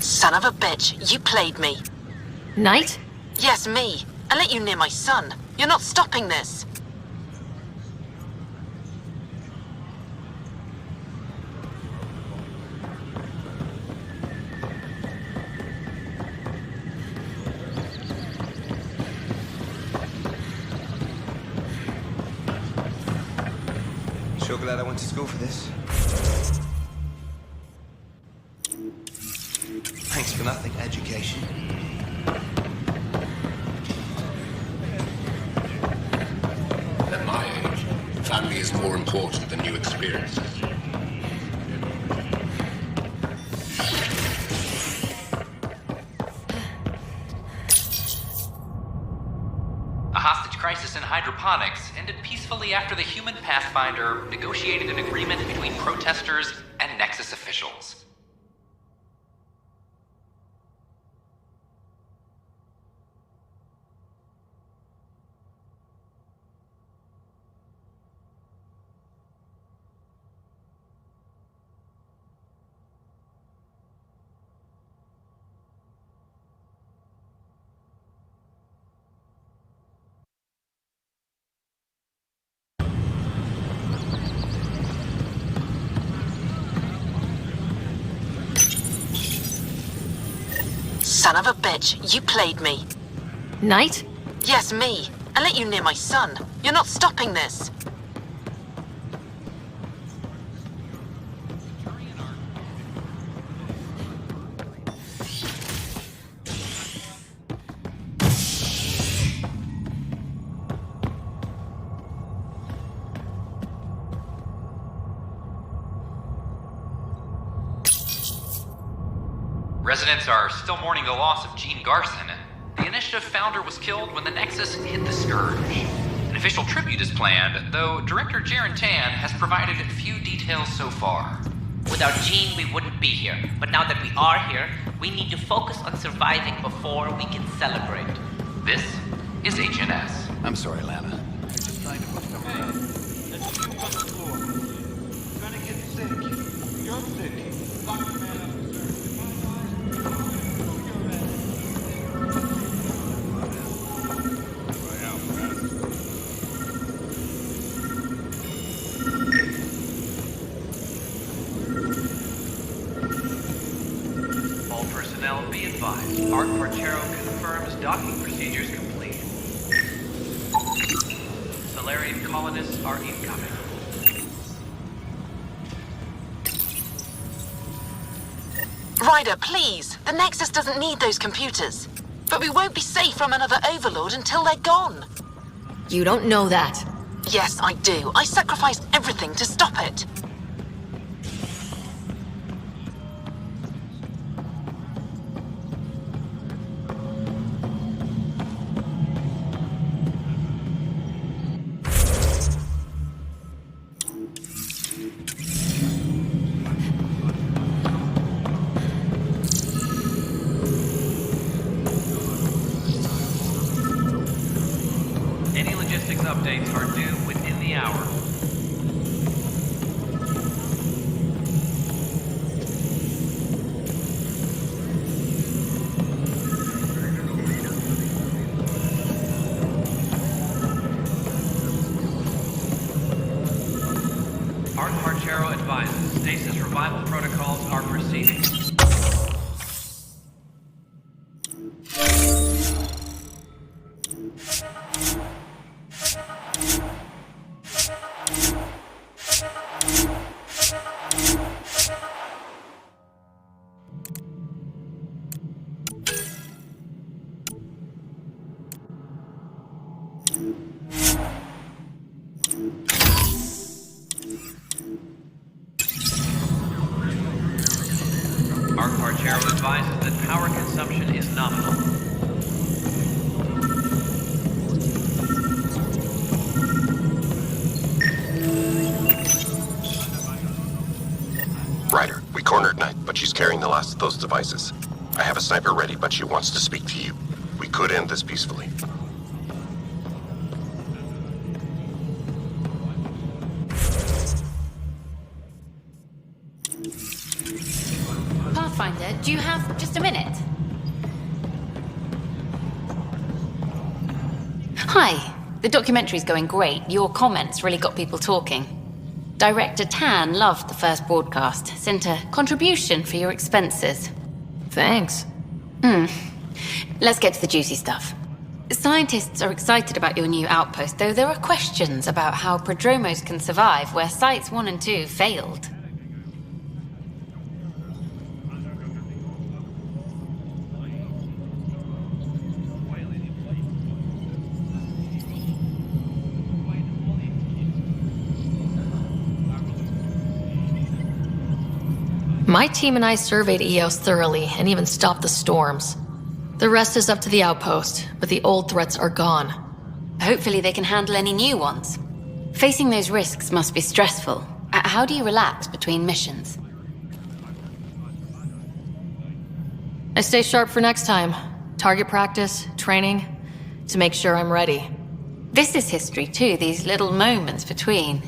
Son of a bitch, you played me. Knight? Yes, me. I let you near my son. You're not stopping this. Sure glad I went to school for this. Thanks for nothing, education. At my age, family is more important than new experiences. A hostage crisis in hydroponics ended peacefully after the human Pathfinder negotiated an agreement between protesters and Nexus officials. Son of a bitch, you played me. Knight? Yes, me. I let you near my son. You're not stopping this. Residents are still mourning the loss of Gene Garson. The initiative founder was killed when the Nexus hit the Scourge. An official tribute is planned, though Director Jaren Tan has provided few details so far. Without Gene, we wouldn't be here. But now that we are here, we need to focus on surviving before we can celebrate. This is HNS. I'm sorry, Lana. All personnel be advised. Art Porchero confirms docking procedures complete. Solarian colonists are incoming. Ryder, please. The Nexus doesn't need those computers. But we won't be safe from another Overlord until they're gone. You don't know that. Yes, I do. I sacrificed everything to stop it. Any logistics updates are due within the hour. Art Marchero advises stasis revival protocols are proceeding. Art Marchero advises that power consumption is nominal. Ryder, we cornered Knight, but she's carrying the last of those devices. I have a sniper ready, but she wants to speak to you. We could end this peacefully. Pathfinder, do you have just a minute? Hi. The documentary's going great. Your comments really got people talking. Director Tan loved the first broadcast. Sent a contribution for your expenses. Thanks. Let's get to the juicy stuff. Scientists are excited about your new outpost, though there are questions about how prodromos can survive where Sites 1 and 2 failed. My team and I surveyed EOS thoroughly and even stopped the storms. The rest is up to the outpost, but the old threats are gone. Hopefully they can handle any new ones. Facing those risks must be stressful. How do you relax between missions? I stay sharp for next time. Target practice, training, to make sure I'm ready. This is history too, these little moments between.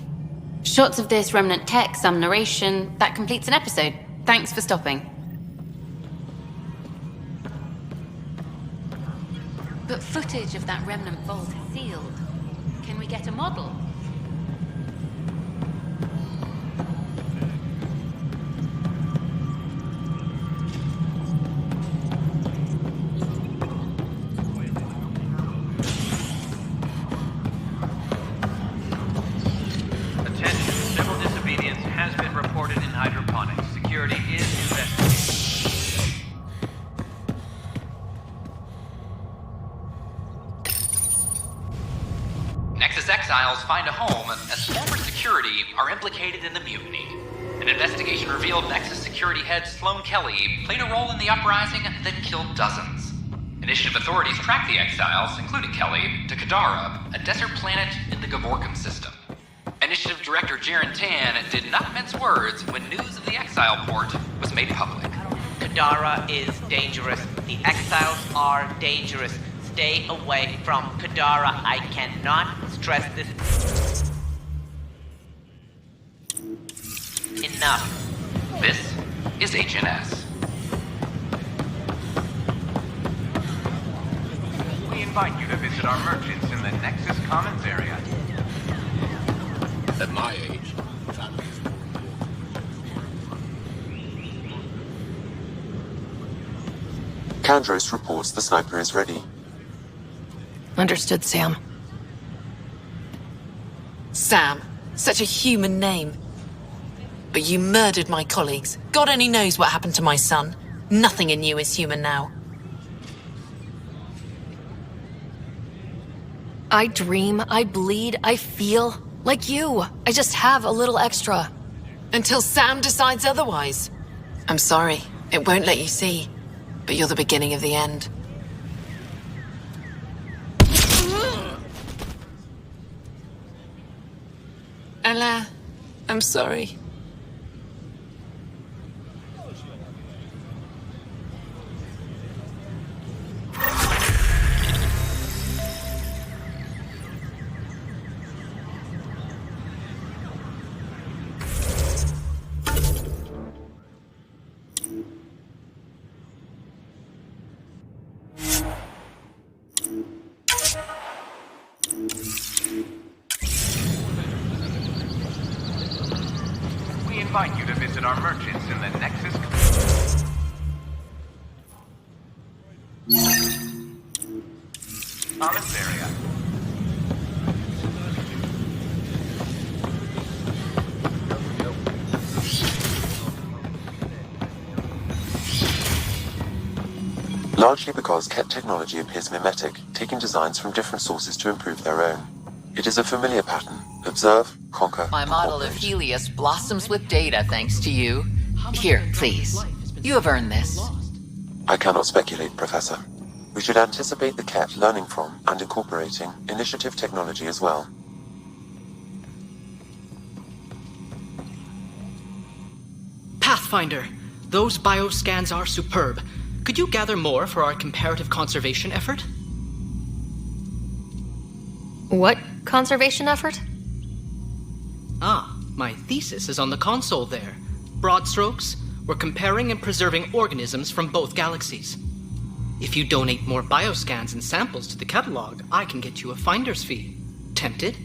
Shots of this remnant tech, some narration, that completes an episode. Thanks for stopping. But footage of that remnant vault is sealed. Can we get a model? Attention, civil disobedience has been reported in hydroponics. Security is investigated. Nexus exiles find a home as former security are implicated in the mutiny. An investigation revealed Nexus security head Sloan Kelly played a role in the uprising that killed dozens. Initiative authorities tracked the exiles, including Kelly, to Kadara, a desert planet in the Gavorkan system. Initiative Director Jaren Tan did not mince words when news of the exile port was made public. Kadara is dangerous. The exiles are dangerous. Stay away from Kadara. I cannot stress this enough. This is HNS. We invite you to visit our merchants in the Nexus Commons area. At my age, Kandros reports the sniper is ready. Understood, Sam. Sam, such a human name. But you murdered my colleagues. God only knows what happened to my son. Nothing in you is human now. I dream, I bleed, I feel like you. I just have a little extra. Until Sam decides otherwise. I'm sorry, it won't let you see. But you're the beginning of the end. Ella, I'm sorry. We invite you to visit our merchants in the Nexus Commons area. Largely because Ket technology appears mimetic, taking designs from different sources to improve their own. It is a familiar pattern. Observe, conquer, My model of Helios blossoms with data thanks to you. Here, please. You have earned this. I cannot speculate, Professor. We should anticipate the Ket learning from and incorporating initiative technology as well. Pathfinder, those bioscans are superb. Could you gather more for our comparative conservation effort? What conservation effort? Ah, my thesis is on the console there. Broad strokes, We're comparing and preserving organisms from both galaxies. If you donate more bioscans and samples to the catalog, I can get you a finder's fee. Tempted?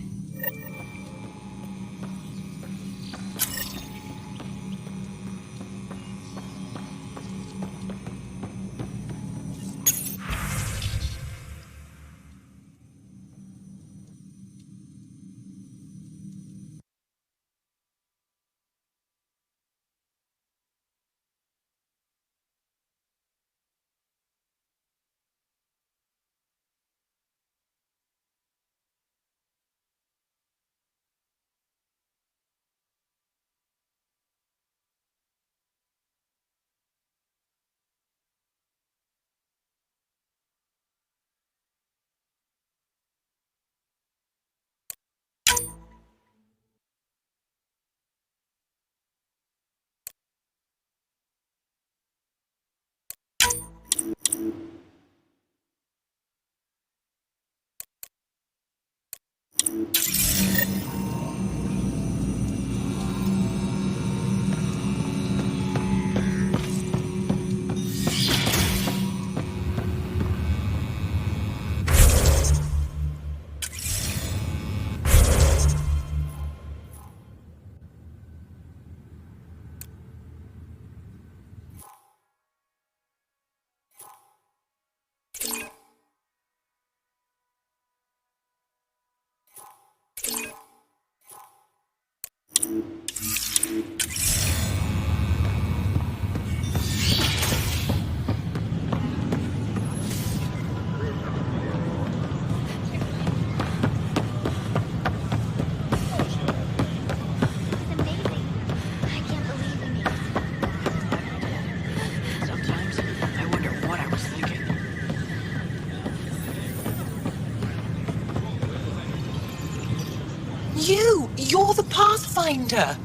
You're the Pathfinder!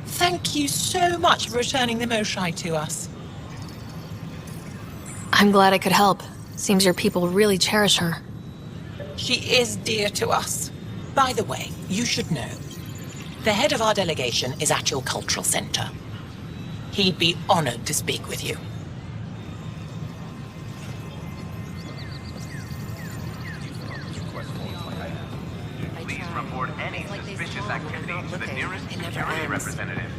Thank you so much for returning the Moshai to us. I'm glad I could help. Seems your people really cherish her. She is dear to us. By the way, you should know. The head of our delegation is at your cultural center. He'd be honored to speak with you. Please report any suspicious activity to the nearest security representative.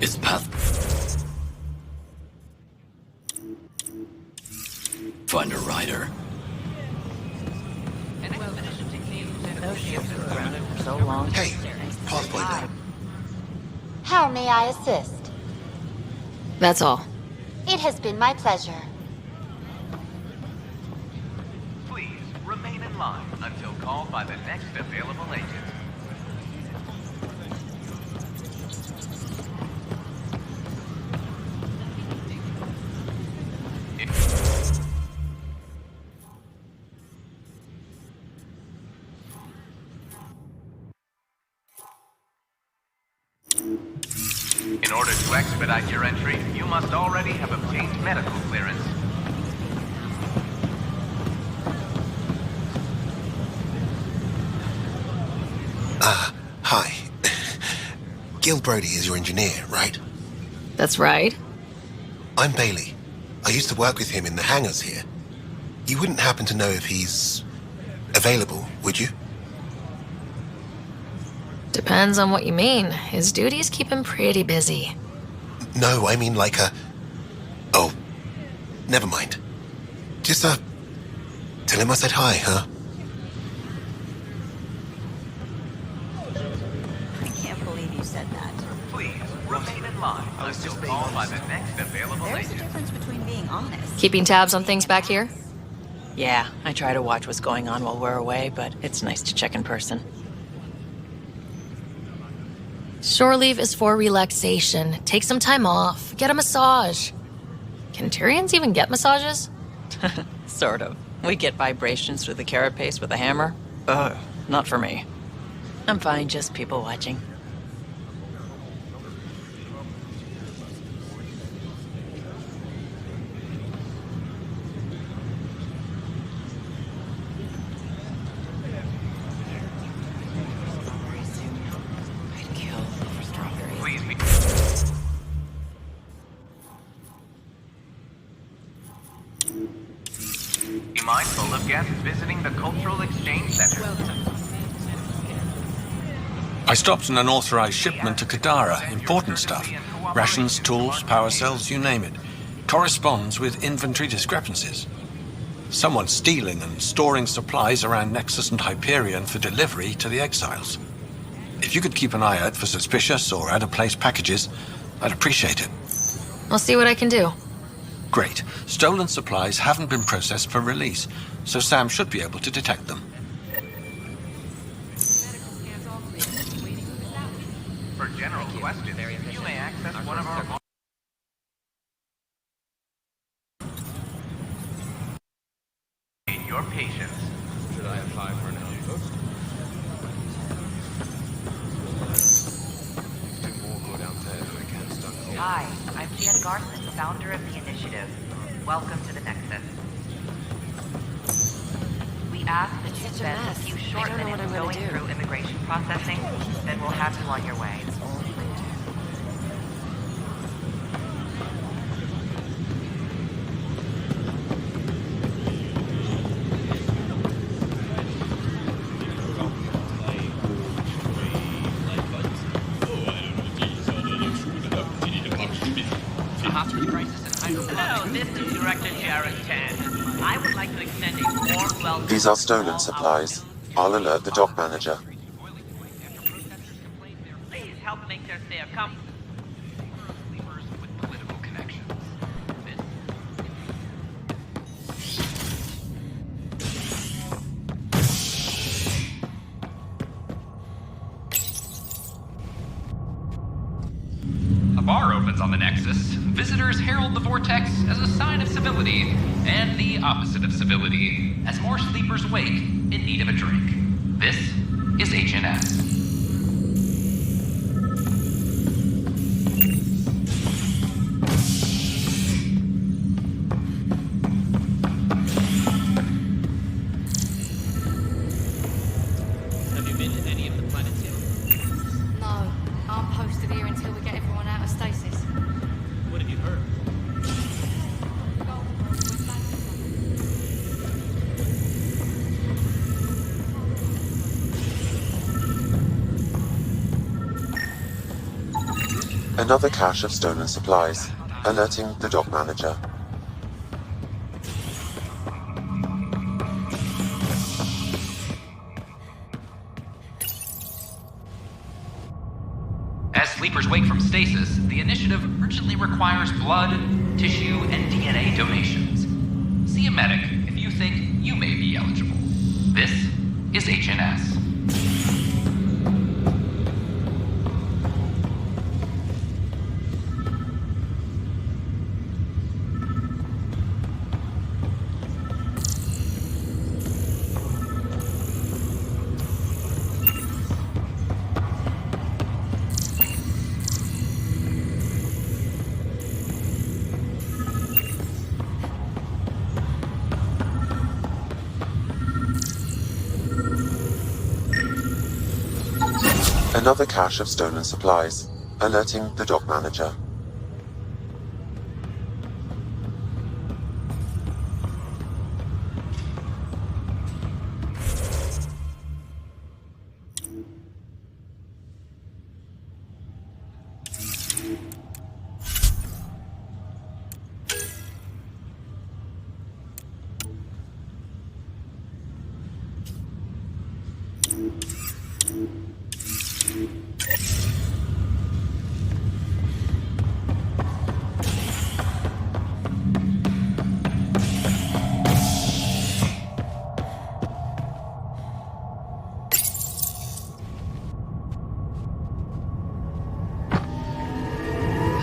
Is Pathfinder Rider. Those ships were grounded for so long. Hey, Pathfinder. How may I assist? That's all. It has been my pleasure. Please remain in line until called by the next available agent. In order to expedite your entry, you must already have obtained medical clearance. Hi. Gil Brody is your engineer, right? That's right. I'm Bailey. I used to work with him in the hangars here. You wouldn't happen to know if he's available, would you? Depends on what you mean. His duties keep him pretty busy. No, I mean like a... Oh, never mind. Just, tell him I said hi, huh? I can't believe you said that. Please remain in line until called by the next available There's a agent. difference between being honest. Keeping tabs on things back here? Yeah, I try to watch what's going on while we're away, but it's nice to check in person. Shore leave is for relaxation. Take some time off. Get a massage. Can Tyrians even get massages? Sort of. We get vibrations through the carapace with a hammer. Ugh, not for me. I'm fine, just people watching. I'd kill for strawberries. mindful of guests visiting the Cultural Exchange Center. I stopped an unauthorized shipment to Kadara. Important stuff. Rations, tools, power cells, you name it. Corresponds with inventory discrepancies. Someone's stealing and storing supplies around Nexus and Hyperion for delivery to the exiles. If you could keep an eye out for suspicious or out-of-place packages, I'd appreciate it. I'll see what I can do. Great. Stolen supplies haven't been processed for release, so Sam should be able to detect them. For general questions, you may access one of our... Your patience. Should I apply for an outpost? Hi, I'm Jen Garson, founder of the initiative. Welcome to the Nexus. We ask that you spend a few short minutes going through immigration processing, then we'll have you on your way. Hello, this is Director Jared Tan. I would like to extend a warm welcome. These are stolen supplies. I'll alert the dock manager. Please help make their stay a comfort. A bar opens on the Nexus. Visitors herald the vortex as a sign of civility, and the opposite of civility, as more sleepers wake in need of a drink. This is HNS. Have you been to any of the planets yet? No, I'm posted here until we get everyone out of stasis. What have you heard? Another cache of stolen supplies. Alerting the dock manager. As sleepers wake from stasis, the initiative urgently requires blood, tissue, and DNA donations. See a medic if you think you may be eligible. This is HNS. Another cache of stolen supplies. Alerting the dock manager.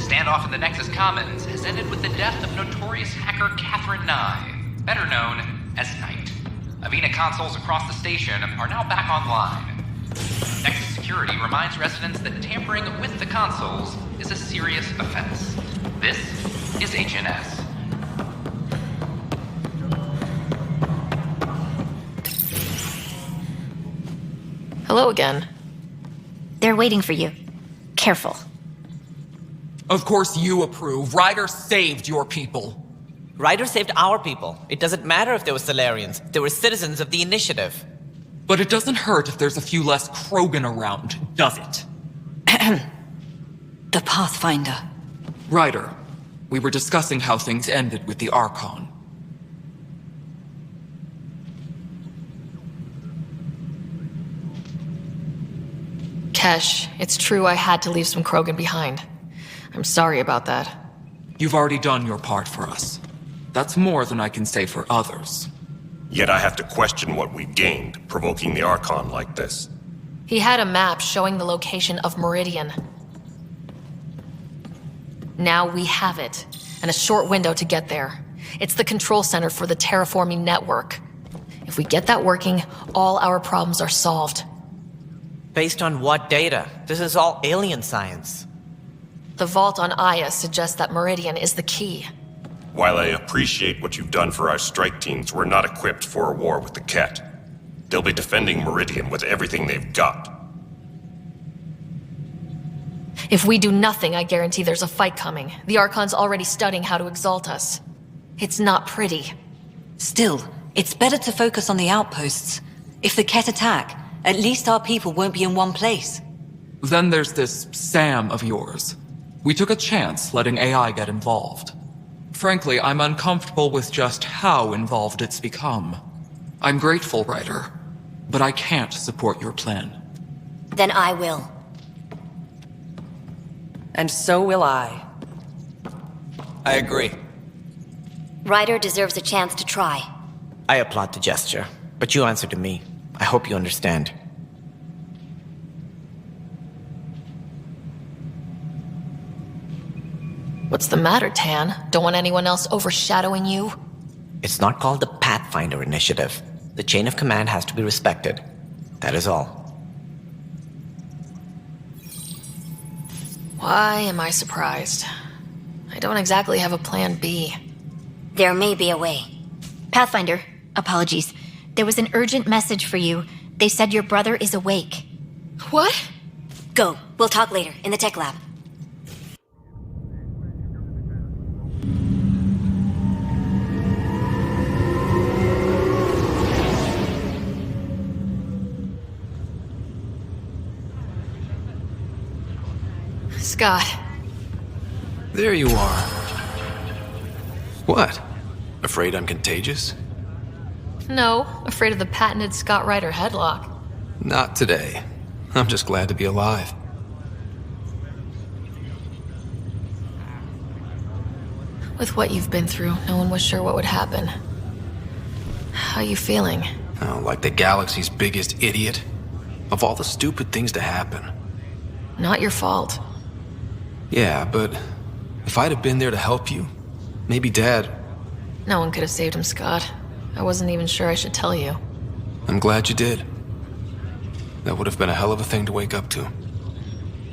Standoff in the Nexus Commons has ended with the death of notorious hacker Catherine Nye, better known as Knight. Avena consoles across the station are now back online. Nexus Security reminds residents that tampering with the consoles is a serious offense. This is HNS. Hello again. They're waiting for you. Careful. Of course you approve. Ryder saved your people. Ryder saved our people. It doesn't matter if they were Solarians. They were citizens of the Initiative. But it doesn't hurt if there's a few less Krogan around, does it? The Pathfinder. Ryder, we were discussing how things ended with the Archon. Kesh, it's true I had to leave some Krogan behind. I'm sorry about that. You've already done your part for us. That's more than I can say for others. Yet I have to question what we gained, provoking the Archon like this. He had a map showing the location of Meridian. Now we have it, and a short window to get there. It's the control center for the terraforming network. If we get that working, all our problems are solved. Based on what data? This is all alien science. The vault on Aya suggests that Meridian is the key. While I appreciate what you've done for our strike teams, we're not equipped for a war with the Ket. They'll be defending Meridian with everything they've got. If we do nothing, I guarantee there's a fight coming. The Archon's already studying how to exalt us. It's not pretty. Still, it's better to focus on the outposts. If the Ket attack, at least our people won't be in one place. Then there's this Sam of yours. We took a chance letting AI get involved. Frankly, I'm uncomfortable with just how involved it's become. I'm grateful, Ryder, but I can't support your plan. Then I will. And so will I. I agree. Ryder deserves a chance to try. I applaud the gesture, but you answer to me. I hope you understand. What's the matter, Tan? Don't want anyone else overshadowing you? It's not called the Pathfinder Initiative. The chain of command has to be respected. That is all. Why am I surprised? I don't exactly have a plan B. There may be a way. Pathfinder, apologies. There was an urgent message for you. They said your brother is awake. What? Go. We'll talk later, in the tech lab. Scott. There you are. What? Afraid I'm contagious? No, afraid of the patented Scott Ryder headlock. Not today. I'm just glad to be alive. With what you've been through, no one was sure what would happen. How you feeling? Oh, like the galaxy's biggest idiot. Of all the stupid things to happen. Not your fault. Yeah, but if I'd have been there to help you, maybe Dad... No one could have saved him, Scott. I wasn't even sure I should tell you. I'm glad you did. That would have been a hell of a thing to wake up to.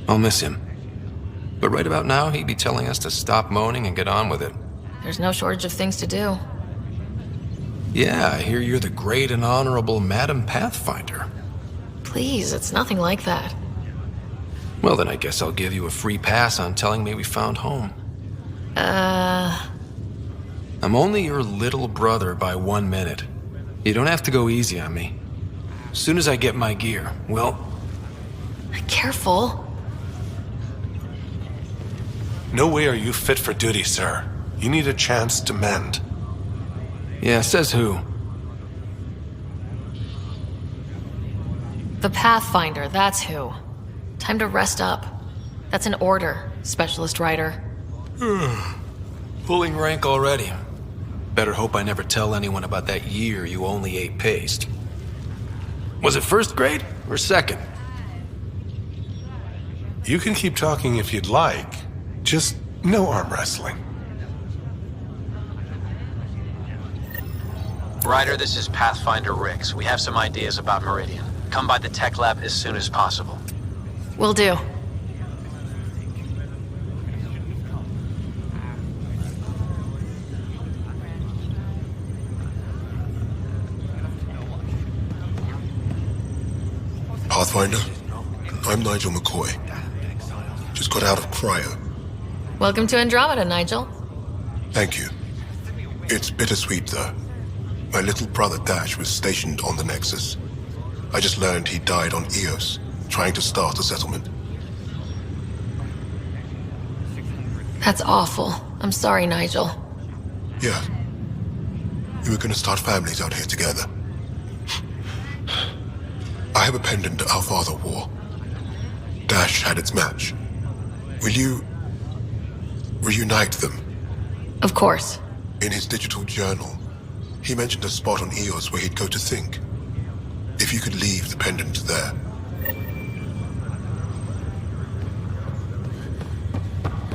I'll miss him. But right about now, he'd be telling us to stop moaning and get on with it. There's no shortage of things to do. Yeah, I hear you're the great and honorable Madam Pathfinder. Please, it's nothing like that. Well, then I guess I'll give you a free pass on telling me we found home. I'm only your little brother by 1 minute. You don't have to go easy on me. As soon as I get my gear, well... Careful. No way are you fit for duty, sir. You need a chance to mend. Yeah, says who? The Pathfinder, that's who. Time to rest up. That's an order, Specialist Ryder. Pulling rank already. Better hope I never tell anyone about that year you only ate paste. Was it first grade or second? You can keep talking if you'd like. Just no arm wrestling. Ryder, this is Pathfinder Rix. We have some ideas about Meridian. Come by the tech lab as soon as possible. Will do. Pathfinder, I'm Nigel McCoy. Just got out of cryo. Welcome to Andromeda, Nigel. Thank you. It's bittersweet, though. My little brother Dash was stationed on the Nexus. I just learned he died on Eos, trying to start a settlement. That's awful. I'm sorry, Nigel. Yeah. We were gonna start families out here together. I have a pendant our father wore. Dash had its match. Will you reunite them? Of course. In his digital journal, he mentioned a spot on Eos where he'd go to think. If you could leave the pendant there.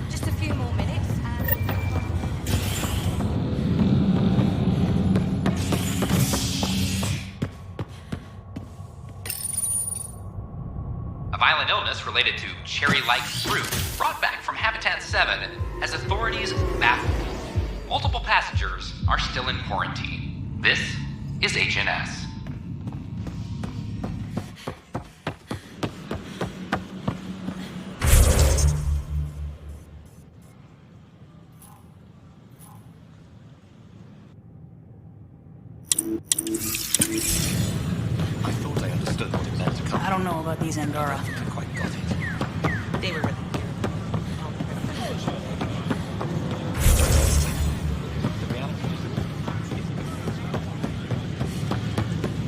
Just a few more minutes A violent illness related to cherry-like fruit brought back from Habitat 7 has authorities baffled. Multiple passengers are still in quarantine. This is HNS. I thought I understood what it meant to come. I don't know about these Angara. I quite got it. They were really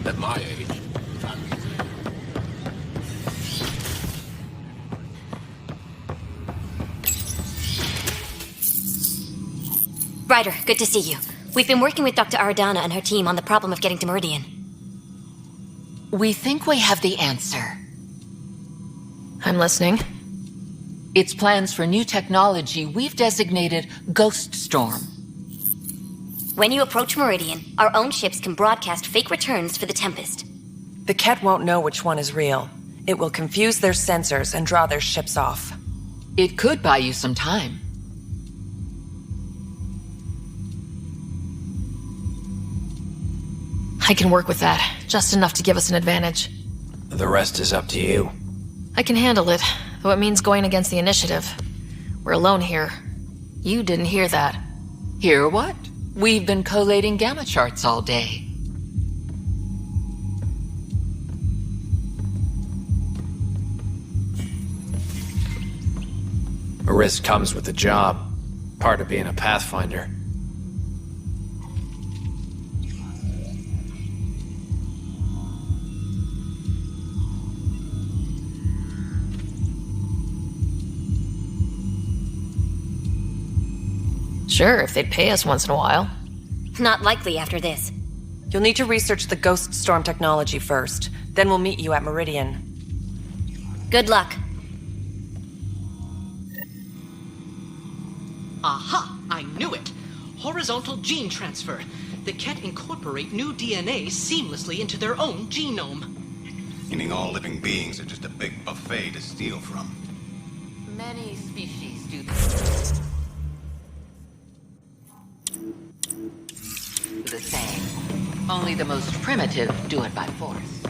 At my age, Ryder, good to see you. We've been working with Dr. Aradana and her team on the problem of getting to Meridian. We think we have the answer. I'm listening. It's plans for new technology we've designated Ghost Storm. When you approach Meridian, our own ships can broadcast fake returns for the Tempest. The Ket won't know which one is real. It will confuse their sensors and draw their ships off. It could buy you some time. I can work with that. Just enough to give us an advantage. the rest is up to you. I can handle it, though it means going against the initiative. We're alone here. You didn't hear that. Hear what? We've been collating gamma charts all day. A risk comes with the job. Part of being a Pathfinder. Sure, if they'd pay us once in a while. Not likely after this. You'll need to research the Ghost Storm technology first. Then we'll meet you at Meridian. Good luck. Aha! I knew it! Horizontal gene transfer. The Ket incorporate new DNA seamlessly into their own genome. Meaning all living beings are just a big buffet to steal from. Many species do this. The same. Only the most primitive do it by force.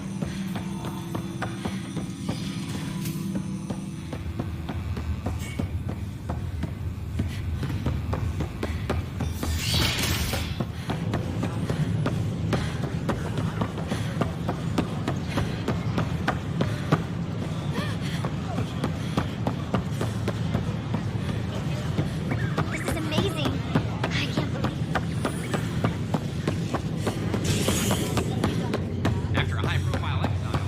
This is amazing. I can't believe After a high-profile exile.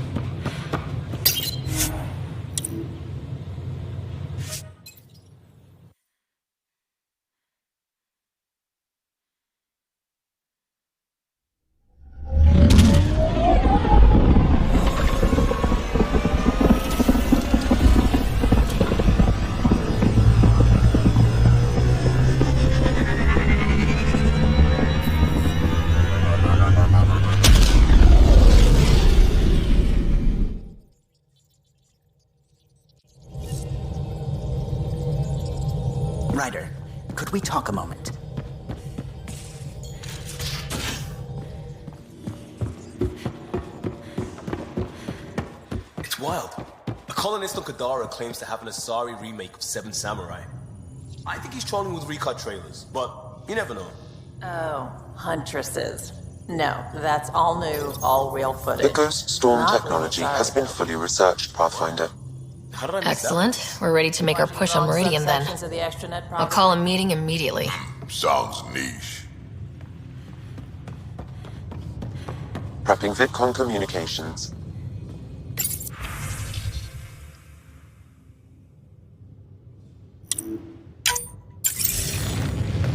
Ryder, could we talk a moment? It's wild. A colonist on Kadara claims to have an Asari remake of Seven Samurai. I think he's trolling with recut trailers, but you never know. Oh, huntresses. No, that's all new, all real footage. The Ghost Storm Not technology really, has sorry. been fully researched, Pathfinder. Excellent. We're ready to make our push on Meridian then. Sections of the extranet I'll call a meeting immediately. Sounds niche. Prepping VidCon communications.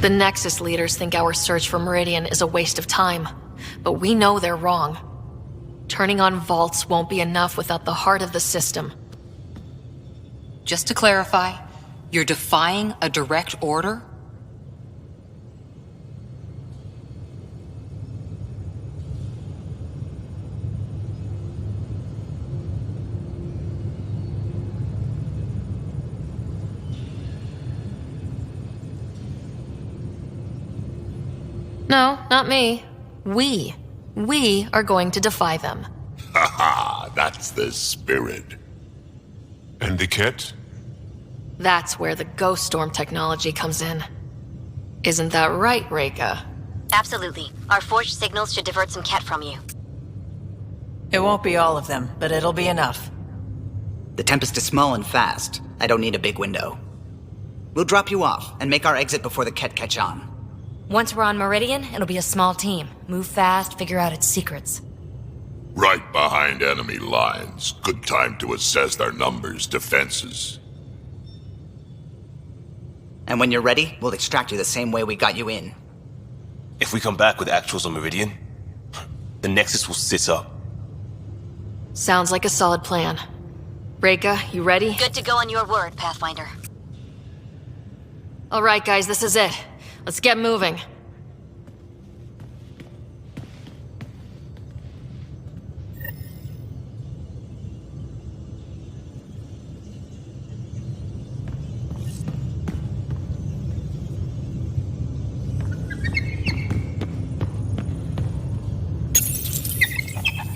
The Nexus leaders think our search for Meridian is a waste of time, but we know they're wrong. Turning on vaults won't be enough without the heart of the system. Just to clarify, you're defying a direct order? No, not me. We. We are going to defy them. Haha, that's the spirit. And the cat? That's where the Ghost Storm technology comes in. Isn't that right, Reika? Absolutely. Our forged signals should divert some cat from you. It won't be all of them, but it'll be enough. The Tempest is small and fast. I don't need a big window. We'll drop you off and make our exit before the Ket catch on. Once we're on Meridian, it'll be a small team. Move fast, figure out its secrets. Right behind enemy lines. Good time to assess their numbers, defenses. And when you're ready, we'll extract you the same way we got you in. If we come back with actuals on Meridian, the Nexus will sit up. Sounds like a solid plan. Reika, you ready? Good to go on your word, Pathfinder. All right, guys, this is it. Let's get moving.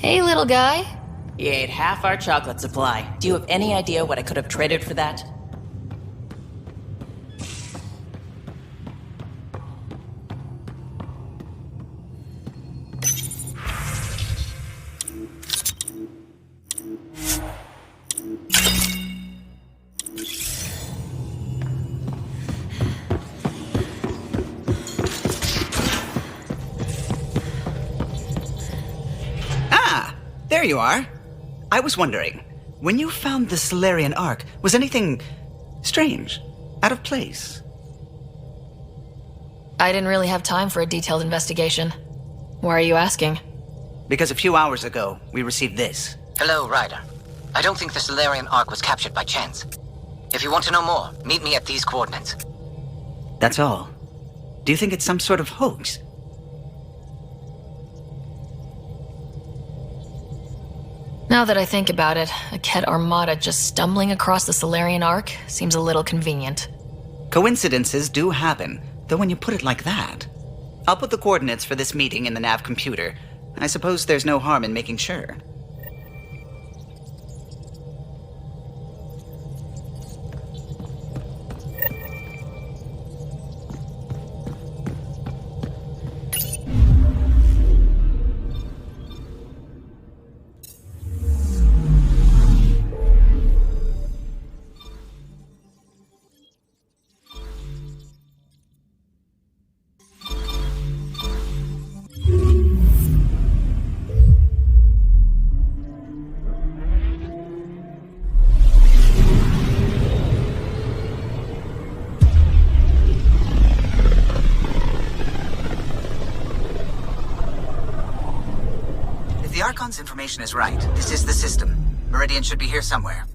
Hey, little guy. You ate half our chocolate supply. Do you have any idea what I could have traded for that? There you are. I was wondering, when you found the Solarian Ark, was anything strange? Out of place? I didn't really have time for a detailed investigation. Why are you asking? Because a few hours ago, we received this. Hello, Ryder. I don't think the Solarian Ark was captured by chance. If you want to know more, meet me at these coordinates. That's all. Do you think it's some sort of hoax? Now that I think about it, a Ket armada just stumbling across the Solarian Ark seems a little convenient. Coincidences do happen, though when you put it like that. I'll put the coordinates for this meeting in the nav computer. I suppose there's no harm in making sure. The Archon's information is right. This is the system. Meridian should be here somewhere.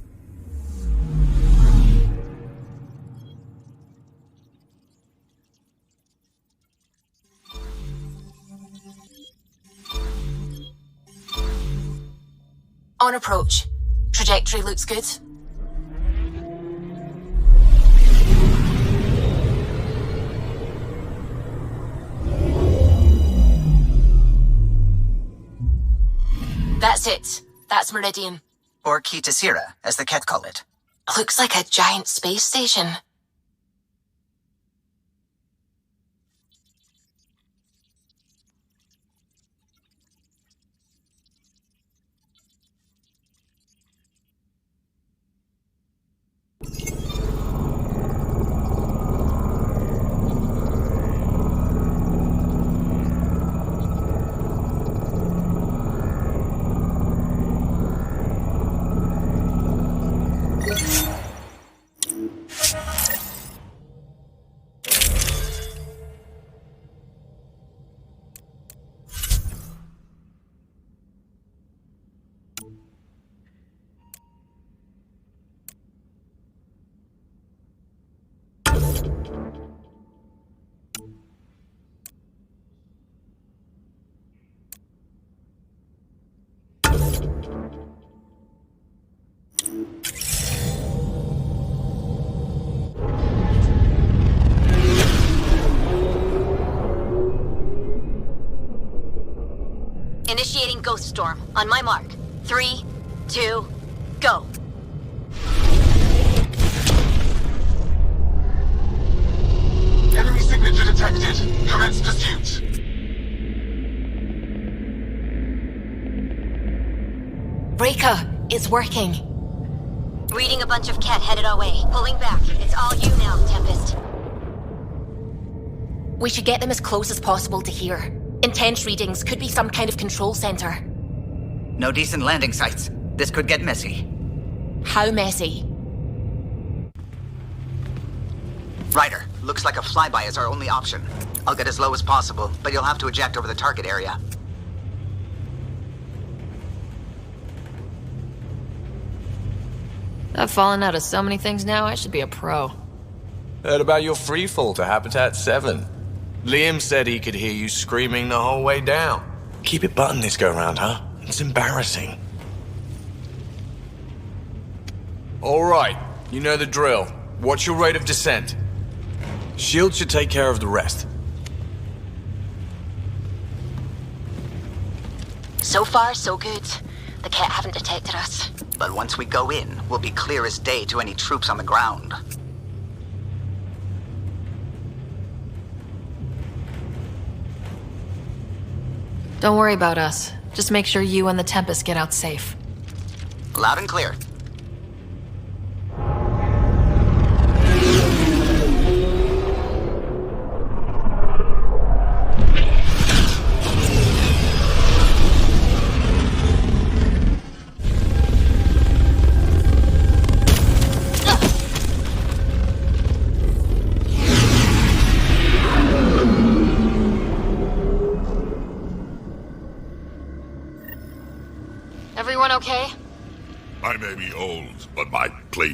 On approach. Trajectory looks good. That's it. That's Meridian. Or Kitasira, as the Ket call it. Looks like a giant space station. Initiating Ghost Storm. On my mark. 3, 2, go. Enemy signature detected. Commence pursuit. Breaker, it's working. Reading a bunch of Ket headed our way. Pulling back. It's all you now, Tempest. We should get them as close as possible to here. Intense readings could be some kind of control center. No decent landing sites. This could get messy. How messy? Ryder, looks like a flyby is our only option. I'll get as low as possible, but you'll have to eject over the target area. I've fallen out of so many things now, I should be a pro. Heard about your freefall to Habitat 7. Liam said he could hear you screaming the whole way down. Keep it buttoned this go-round, huh? It's embarrassing. All right, you know the drill. What's your rate of descent? Shield should take care of the rest. So far, so good. The Ket haven't detected us. But once we go in, we'll be clear as day to any troops on the ground. Don't worry about us. Just make sure you and the Tempest get out safe. Loud and clear. Everyone okay? I may be old, but my plate